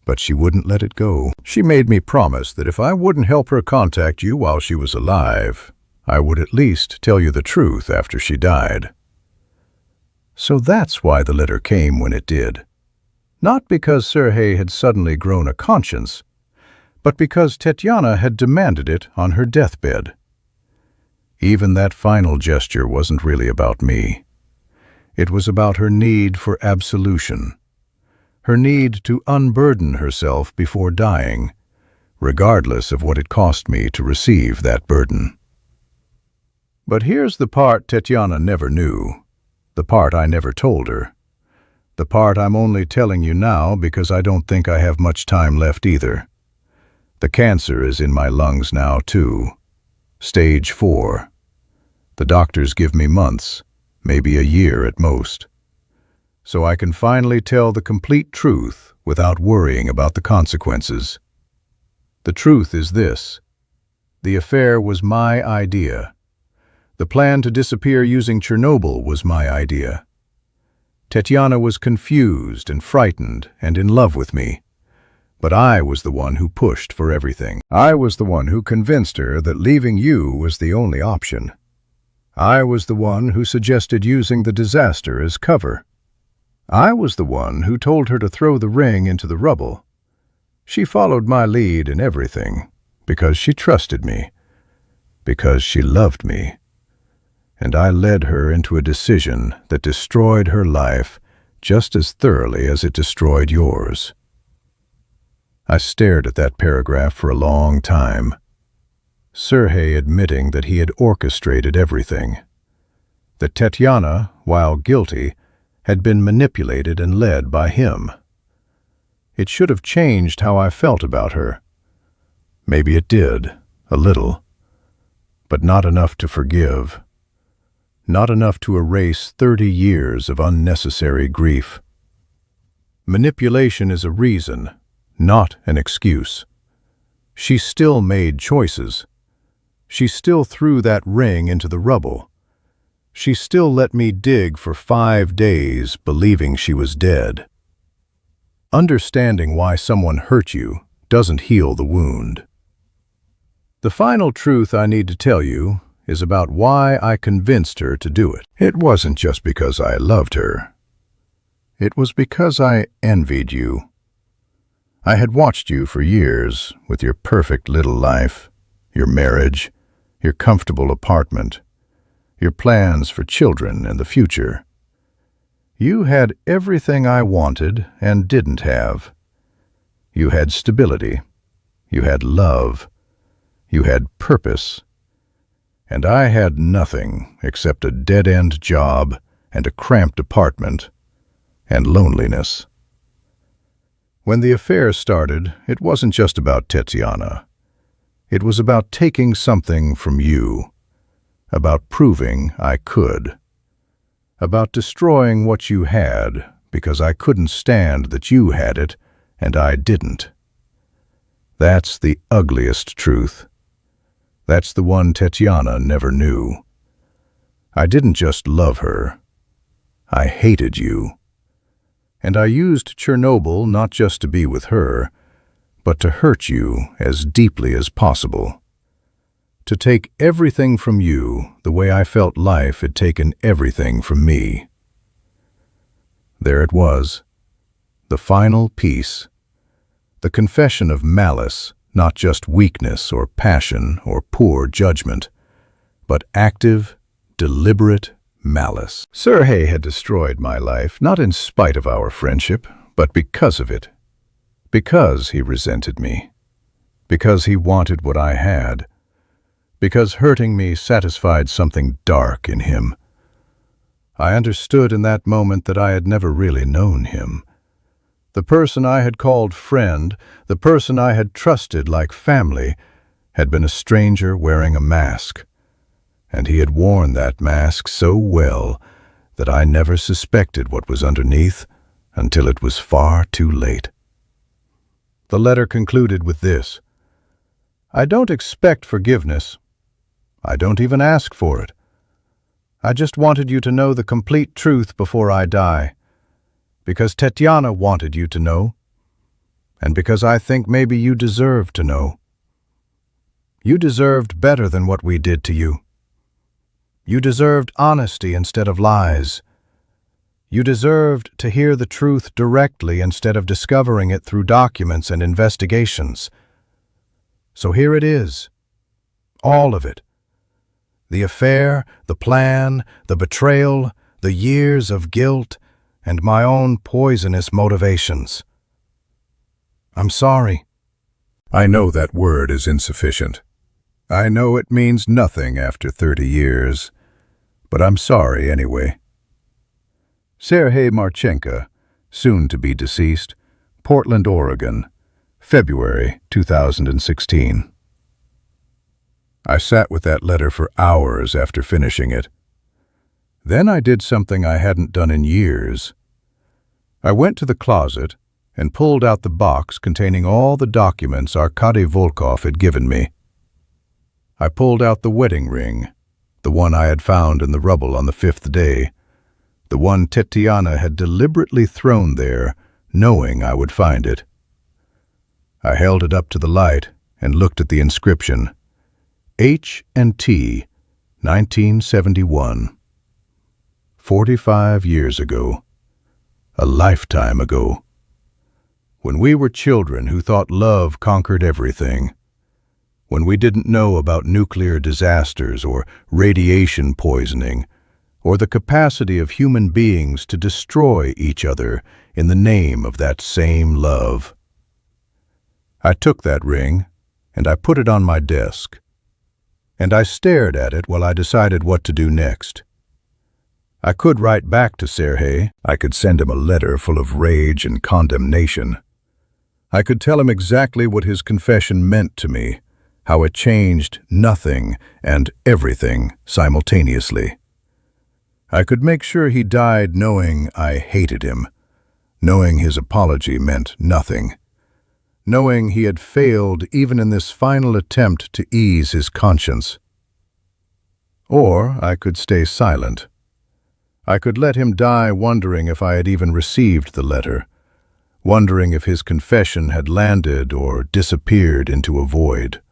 But she wouldn't let it go. She made me promise that if I wouldn't help her contact you while she was alive, I would at least tell you the truth after she died. So that's why the letter came when it did. Not because Sergei had suddenly grown a conscience, but because Tatiana had demanded it on her deathbed. Even that final gesture wasn't really about me. It was about her need for absolution, her need to unburden herself before dying, regardless of what it cost me to receive that burden. But here's the part Tatiana never knew, the part I never told her, the part I'm only telling you now because I don't think I have much time left either. The cancer is in my lungs now, too. Stage 4. The doctors give me months, maybe a year at most. So I can finally tell the complete truth without worrying about the consequences. The truth is this. The affair was my idea. The plan to disappear using Chernobyl was my idea. Tatiana was confused and frightened and in love with me. But I was the one who pushed for everything. I was the one who convinced her that leaving you was the only option. I was the one who suggested using the disaster as cover. I was the one who told her to throw the ring into the rubble. She followed my lead in everything, because she trusted me, because she loved me. And I led her into a decision that destroyed her life just as thoroughly as it destroyed yours. I stared at that paragraph for a long time. Sergei admitting that he had orchestrated everything. That Tatiana, while guilty, had been manipulated and led by him. It should have changed how I felt about her. Maybe it did, a little. But not enough to forgive. Not enough to erase 30 years of unnecessary grief. Manipulation is a reason, not an excuse. She still made choices. She still threw that ring into the rubble. She still let me dig for 5 days, believing she was dead. Understanding why someone hurt you doesn't heal the wound. The final truth I need to tell you is about why I convinced her to do it. It wasn't just because I loved her. It was because I envied you. I had watched you for years with your perfect little life, your marriage, your comfortable apartment, your plans for children and the future. You had everything I wanted and didn't have. You had stability. You had love. You had purpose. And I had nothing except a dead-end job and a cramped apartment and loneliness. When the affair started, it wasn't just about Tatiana. It was about taking something from you, about proving I could, about destroying what you had because I couldn't stand that you had it and I didn't. That's the ugliest truth. That's the one Tatiana never knew. I didn't just love her. I hated you. And I used Chernobyl not just to be with her, but to hurt you as deeply as possible. To take everything from you the way I felt life had taken everything from me. There it was, the final piece, the confession of malice, not just weakness or passion or poor judgment, but active, deliberate malice. Sergei had destroyed my life, not in spite of our friendship, but because of it. Because he resented me. Because he wanted what I had. Because hurting me satisfied something dark in him. I understood in that moment that I had never really known him. The person I had called friend, the person I had trusted like family, had been a stranger wearing a mask. And he had worn that mask so well that I never suspected what was underneath until it was far too late. The letter concluded with this: I don't expect forgiveness. I don't even ask for it. I just wanted you to know the complete truth before I die, because Tatiana wanted you to know, and because I think maybe you deserve to know. You deserved better than what we did to you. You deserved honesty instead of lies. You deserved to hear the truth directly instead of discovering it through documents and investigations. So here it is, all of it. The affair, the plan, the betrayal, the years of guilt, and my own poisonous motivations. I'm sorry. I know that word is insufficient. I know it means nothing after 30 years, but I'm sorry anyway. Sergei Marchenko, soon to be deceased, Portland, Oregon, February 2016. I sat with that letter for hours after finishing it. Then I did something I hadn't done in years. I went to the closet and pulled out the box containing all the documents Arkady Volkov had given me. I pulled out the wedding ring, the one I had found in the rubble on the 5th day, the one Tatiana had deliberately thrown there, knowing I would find it. I held it up to the light and looked at the inscription, H&T, 1971. 45 years ago. A lifetime ago. When we were children who thought love conquered everything. When we didn't know about nuclear disasters or radiation poisoning, or the capacity of human beings to destroy each other in the name of that same love. I took that ring and I put it on my desk. And I stared at it while I decided what to do next. I could write back to Sergei. I could send him a letter full of rage and condemnation. I could tell him exactly what his confession meant to me, how it changed nothing and everything simultaneously. I could make sure he died knowing I hated him, knowing his apology meant nothing, knowing he had failed even in this final attempt to ease his conscience. Or I could stay silent. I could let him die wondering if I had even received the letter, wondering if his confession had landed or disappeared into a void.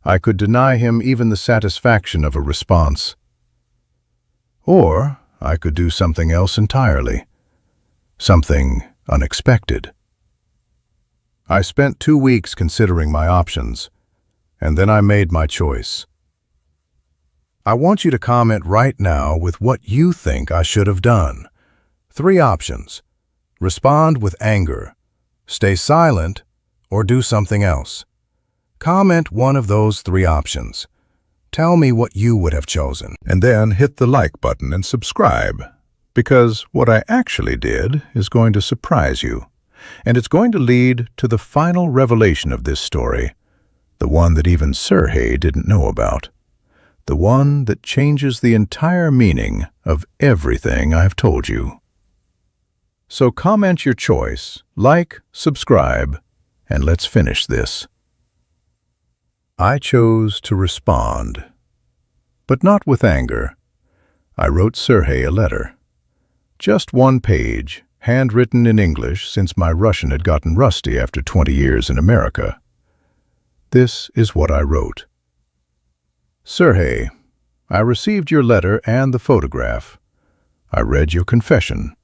I could deny him even the satisfaction of a response. Or I could do something else entirely, something unexpected. I spent 2 weeks considering my options, and then I made my choice. I want you to comment right now with what you think I should have done. 3 options. Respond with anger, stay silent, or do something else. Comment one of those 3 options. Tell me what you would have chosen. And then hit the like button and subscribe, because what I actually did is going to surprise you. And it's going to lead to the final revelation of this story, the one that even Sergei didn't know about, the one that changes the entire meaning of everything I've told you. So comment your choice, like, subscribe, and let's finish this. I chose to respond, but not with anger. I wrote Sergei a letter. Just one page, handwritten in English since my Russian had gotten rusty after 20 years in America. This is what I wrote. Sergei, I received your letter and the photograph. I read your confession.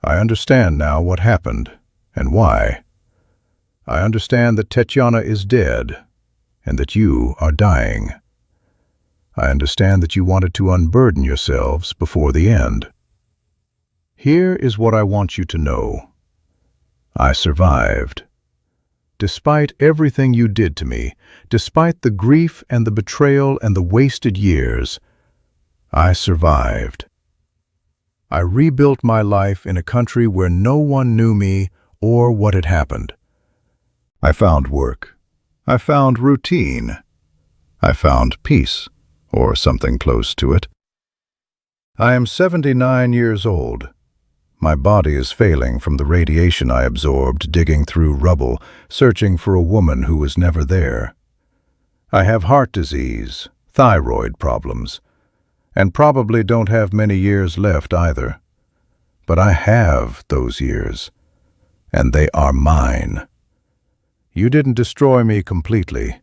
I understand now what happened and why. I understand that Tetiana is dead and that you are dying. I understand that you wanted to unburden yourselves before the end. Here is what I want you to know. I survived. Despite everything you did to me, despite the grief and the betrayal and the wasted years, I survived. I rebuilt my life in a country where no one knew me or what had happened. I found work. I found routine. I found peace, or something close to it. I am 79 years old. My body is failing from the radiation I absorbed digging through rubble, searching for a woman who was never there. I have heart disease, thyroid problems, and probably don't have many years left either. But I have those years, and they are mine. You didn't destroy me completely.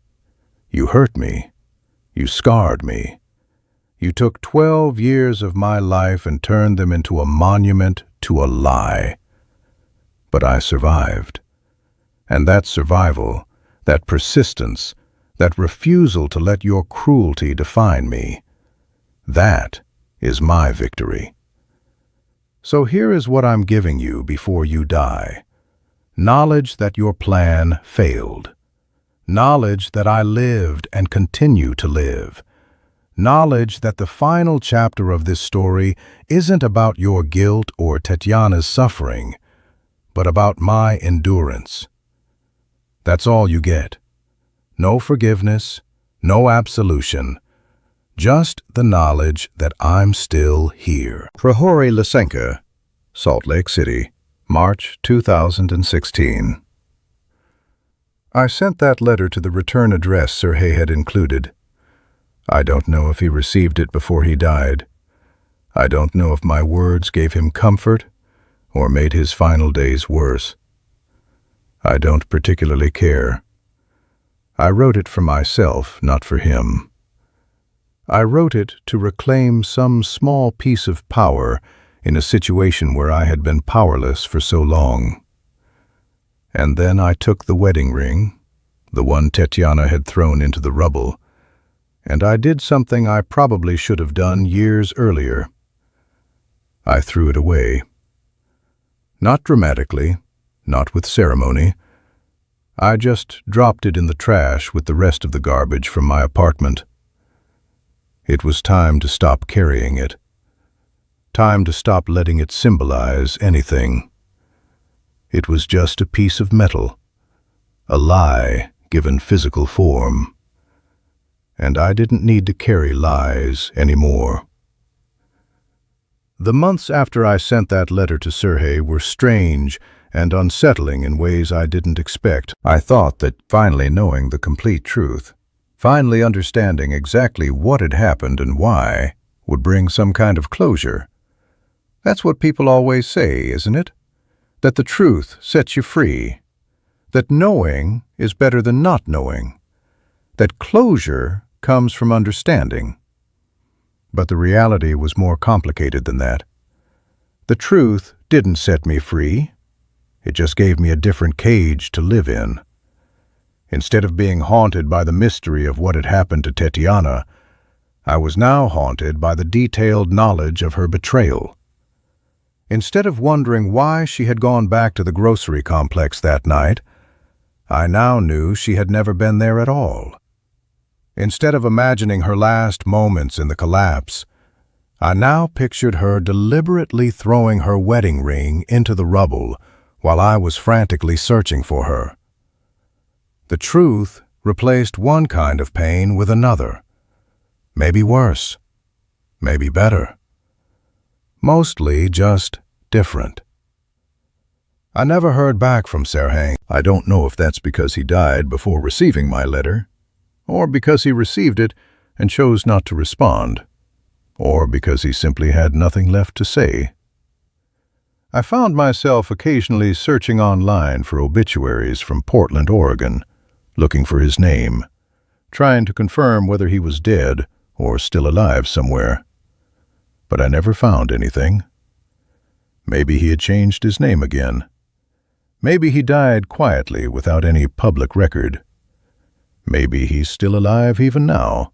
You hurt me. You scarred me. You took 12 years of my life and turned them into a monument to a lie. But I survived. And that survival, that persistence, that refusal to let your cruelty define me, that is my victory. So here is what I'm giving you before you die. Knowledge that your plan failed. Knowledge that I lived and continue to live. Knowledge that the final chapter of this story isn't about your guilt or Tetiana's suffering, but about my endurance. That's all you get. No forgiveness, no absolution, just the knowledge that I'm still here. Prohori Lysenko, Salt Lake City, March 2016. I sent that letter to the return address Sergei had included. I don't know if he received it before he died. I don't know if my words gave him comfort or made his final days worse. I don't particularly care. I wrote it for myself, not for him. I wrote it to reclaim some small piece of power in a situation where I had been powerless for so long. And then I took the wedding ring, the one Tetiana had thrown into the rubble, and I did something I probably should have done years earlier. I threw it away. Not dramatically, not with ceremony. I just dropped it in the trash with the rest of the garbage from my apartment. It was time to stop carrying it. Time to stop letting it symbolize anything. It was just a piece of metal, a lie given physical form. And I didn't need to carry lies anymore. The months after I sent that letter to Sergei were strange and unsettling in ways I didn't expect. I thought that finally knowing the complete truth, finally understanding exactly what had happened and why, would bring some kind of closure. That's what people always say, isn't it? That the truth sets you free. That knowing is better than not knowing. That closure comes from understanding. But the reality was more complicated than that. The truth didn't set me free. It just gave me a different cage to live in. Instead of being haunted by the mystery of what had happened to Tetiana, I was now haunted by the detailed knowledge of her betrayal. Instead of wondering why she had gone back to the grocery complex that night, I now knew she had never been there at all. Instead of imagining her last moments in the collapse, I now pictured her deliberately throwing her wedding ring into the rubble while I was frantically searching for her. The truth replaced one kind of pain with another. Maybe worse. Maybe better. Mostly just different. I never heard back from Sergei. I don't know if that's because he died before receiving my letter, or because he received it and chose not to respond, or because he simply had nothing left to say. I found myself occasionally searching online for obituaries from Portland, Oregon, looking for his name, trying to confirm whether he was dead or still alive somewhere. But I never found anything. Maybe he had changed his name again. Maybe he died quietly without any public record. Maybe he's still alive even now,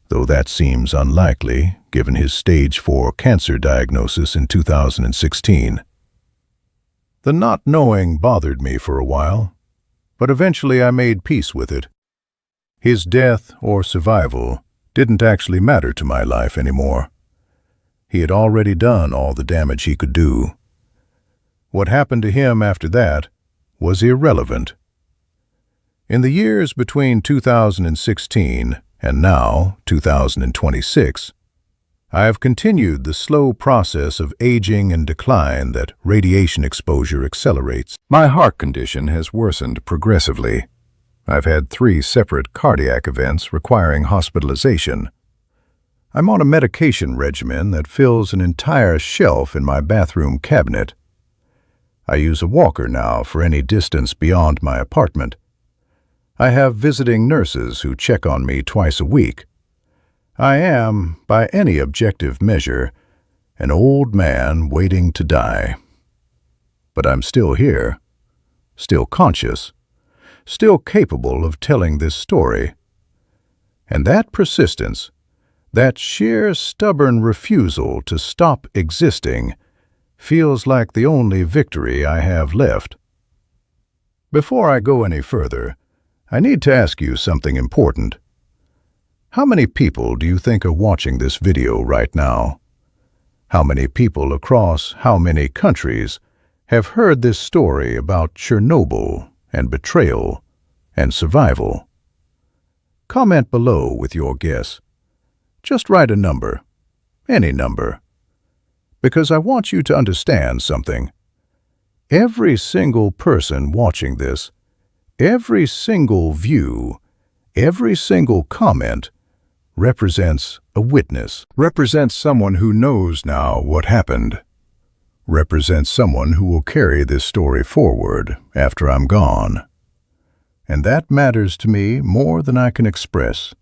though that seems unlikely given his stage 4 cancer diagnosis in 2016. The not knowing bothered me for a while, but eventually I made peace with it. His death or survival didn't actually matter to my life anymore. He had already done all the damage he could do. What happened to him after that was irrelevant. In the years between 2016 and now, 2026, I have continued the slow process of aging and decline that radiation exposure accelerates. My heart condition has worsened progressively. I've had 3 separate cardiac events requiring hospitalization. I'm on a medication regimen that fills an entire shelf in my bathroom cabinet. I use a walker now for any distance beyond my apartment. I have visiting nurses who check on me twice a week. I am, by any objective measure, an old man waiting to die. But I'm still here, still conscious, still capable of telling this story. And that persistence, that sheer stubborn refusal to stop existing, feels like the only victory I have left. Before I go any further, I need to ask you something important. How many people do you think are watching this video right now? How many people across how many countries have heard this story about Chernobyl and betrayal and survival? Comment below with your guess. Just write a number, any number, because I want you to understand something. Every single person watching this, every single view, every single comment represents a witness, represents someone who knows now what happened, represents someone who will carry this story forward after I'm gone. And that matters to me more than I can express.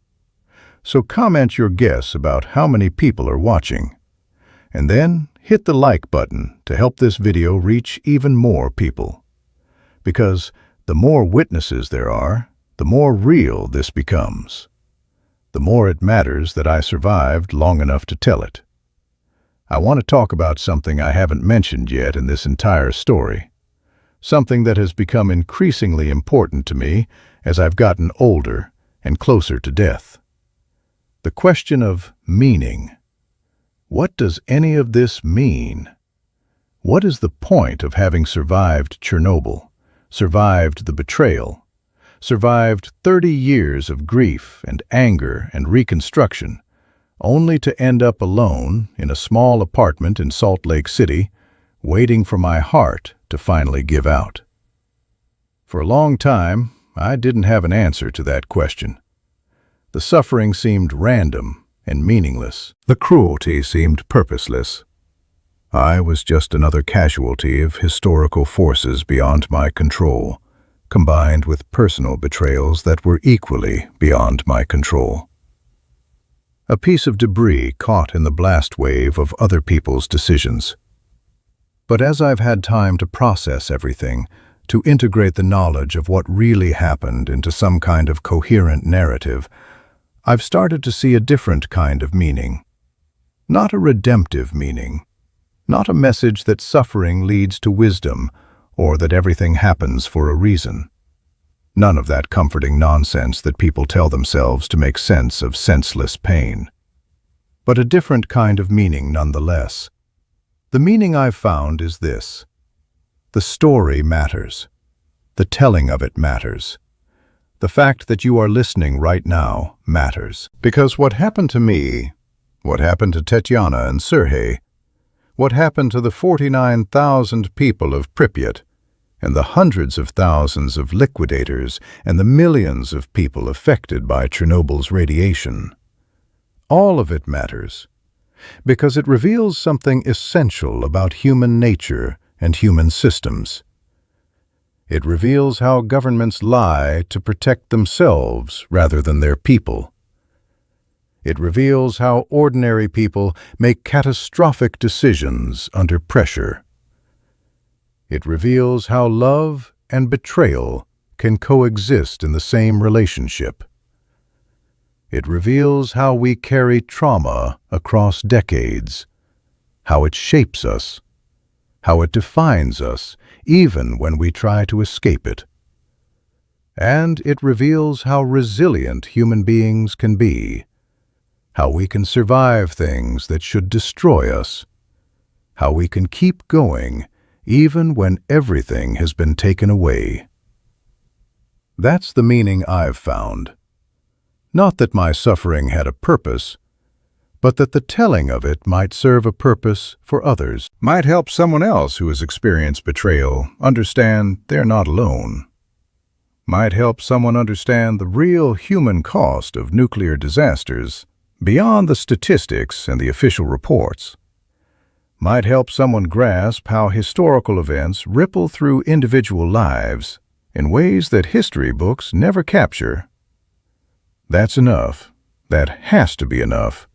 So comment your guess about how many people are watching, and then hit the like button to help this video reach even more people. Because the more witnesses there are, the more real this becomes. The more it matters that I survived long enough to tell it. I want to talk about something I haven't mentioned yet in this entire story. Something that has become increasingly important to me as I've gotten older and closer to death. The question of meaning. What does any of this mean? What is the point of having survived Chernobyl, survived the betrayal, survived 30 years of grief and anger and reconstruction, only to end up alone in a small apartment in Salt Lake City, waiting for my heart to finally give out? For a long time, I didn't have an answer to that question. The suffering seemed random and meaningless. The cruelty seemed purposeless. I was just another casualty of historical forces beyond my control, combined with personal betrayals that were equally beyond my control. A piece of debris caught in the blast wave of other people's decisions. But as I've had time to process everything, to integrate the knowledge of what really happened into some kind of coherent narrative, I've started to see a different kind of meaning. Not a redemptive meaning. Not a message that suffering leads to wisdom, or that everything happens for a reason. None of that comforting nonsense that people tell themselves to make sense of senseless pain. But a different kind of meaning nonetheless. The meaning I've found is this. The story matters. The telling of it matters. The fact that you are listening right now matters. Because what happened to me, what happened to Tetiana and Sergei, what happened to the 49,000 people of Pripyat, and the hundreds of thousands of liquidators and the millions of people affected by Chernobyl's radiation. All of it matters, because it reveals something essential about human nature and human systems. It reveals how governments lie to protect themselves rather than their people. It reveals how ordinary people make catastrophic decisions under pressure. It reveals how love and betrayal can coexist in the same relationship. It reveals how we carry trauma across decades, how it shapes us, how it defines us even when we try to escape it. And it reveals how resilient human beings can be, how we can survive things that should destroy us, how we can keep going even when everything has been taken away. That's the meaning I've found. Not that my suffering had a purpose, but that the telling of it might serve a purpose for others, might help someone else who has experienced betrayal understand they're not alone, might help someone understand the real human cost of nuclear disasters beyond the statistics and the official reports, might help someone grasp how historical events ripple through individual lives in ways that history books never capture. That's enough. That has to be enough,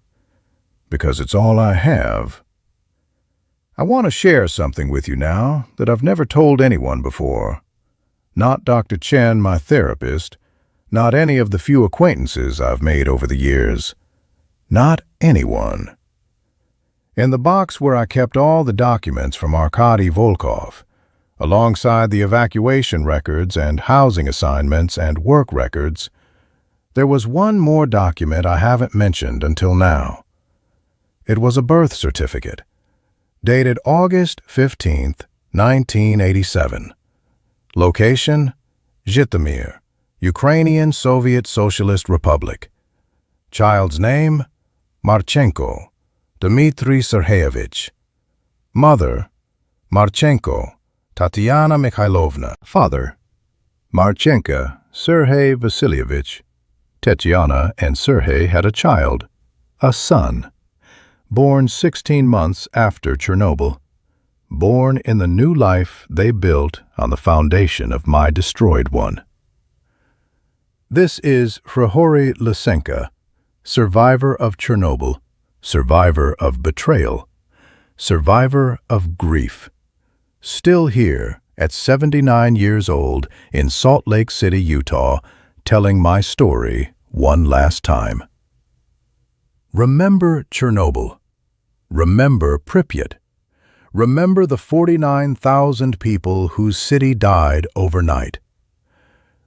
because it's all I have. I want to share something with you now that I've never told anyone before. Not Dr. Chen, my therapist, not any of the few acquaintances I've made over the years. Not anyone. In the box where I kept all the documents from Arkady Volkov, alongside the evacuation records and housing assignments and work records, there was one more document I haven't mentioned until now. It was a birth certificate, dated August 15th, 1987. Location: Zhytomyr, Ukrainian Soviet Socialist Republic. Child's name: Marchenko Dmitry Sergeyevich. Mother: Marchenko Tatiana Mikhailovna. Father: Marchenko Sergey Vasilyevich. Tatiana and Sergey had a child, a son, born 16 months after Chernobyl, born in the new life they built on the foundation of my destroyed one. This is Hryhory Lysenko, survivor of Chernobyl, survivor of betrayal, survivor of grief, still here at 79 years old in Salt Lake City, Utah, telling my story one last time. Remember Chernobyl. Remember Pripyat. Remember the 49,000 people whose city died overnight.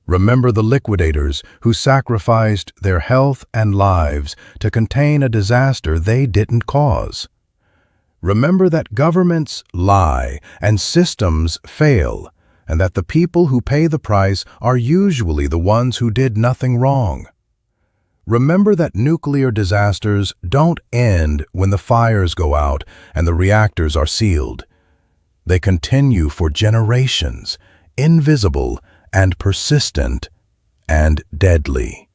Remember the liquidators who sacrificed their health and lives to contain a disaster they didn't cause. Remember that governments lie and systems fail, and that the people who pay the price are usually the ones who did nothing wrong. Remember that nuclear disasters don't end when the fires go out and the reactors are sealed. They continue for generations, invisible and persistent and deadly.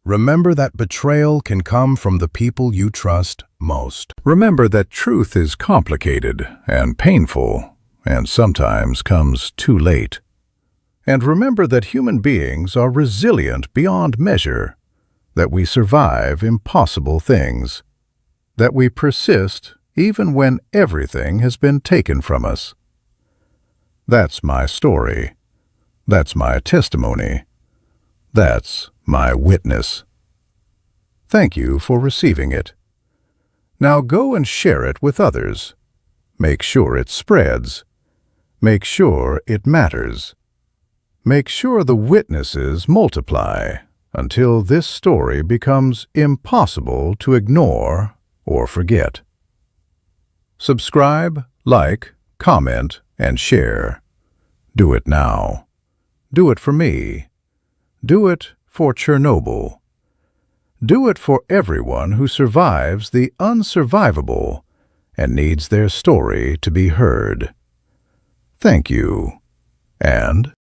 Remember that betrayal can come from the people you trust most. Remember that truth is complicated and painful, and sometimes comes too late. And remember that human beings are resilient beyond measure, that we survive impossible things, that we persist even when everything has been taken from us. That's my story. That's my testimony. That's my witness. Thank you for receiving it. Now go and share it with others. Make sure it spreads. Make sure it matters. Make sure the witnesses multiply until this story becomes impossible to ignore or forget. Subscribe, like, comment, and share. Do it now. Do it for me. Do it for Chernobyl. Do it for everyone who survives the unsurvivable and needs their story to be heard. Thank you. And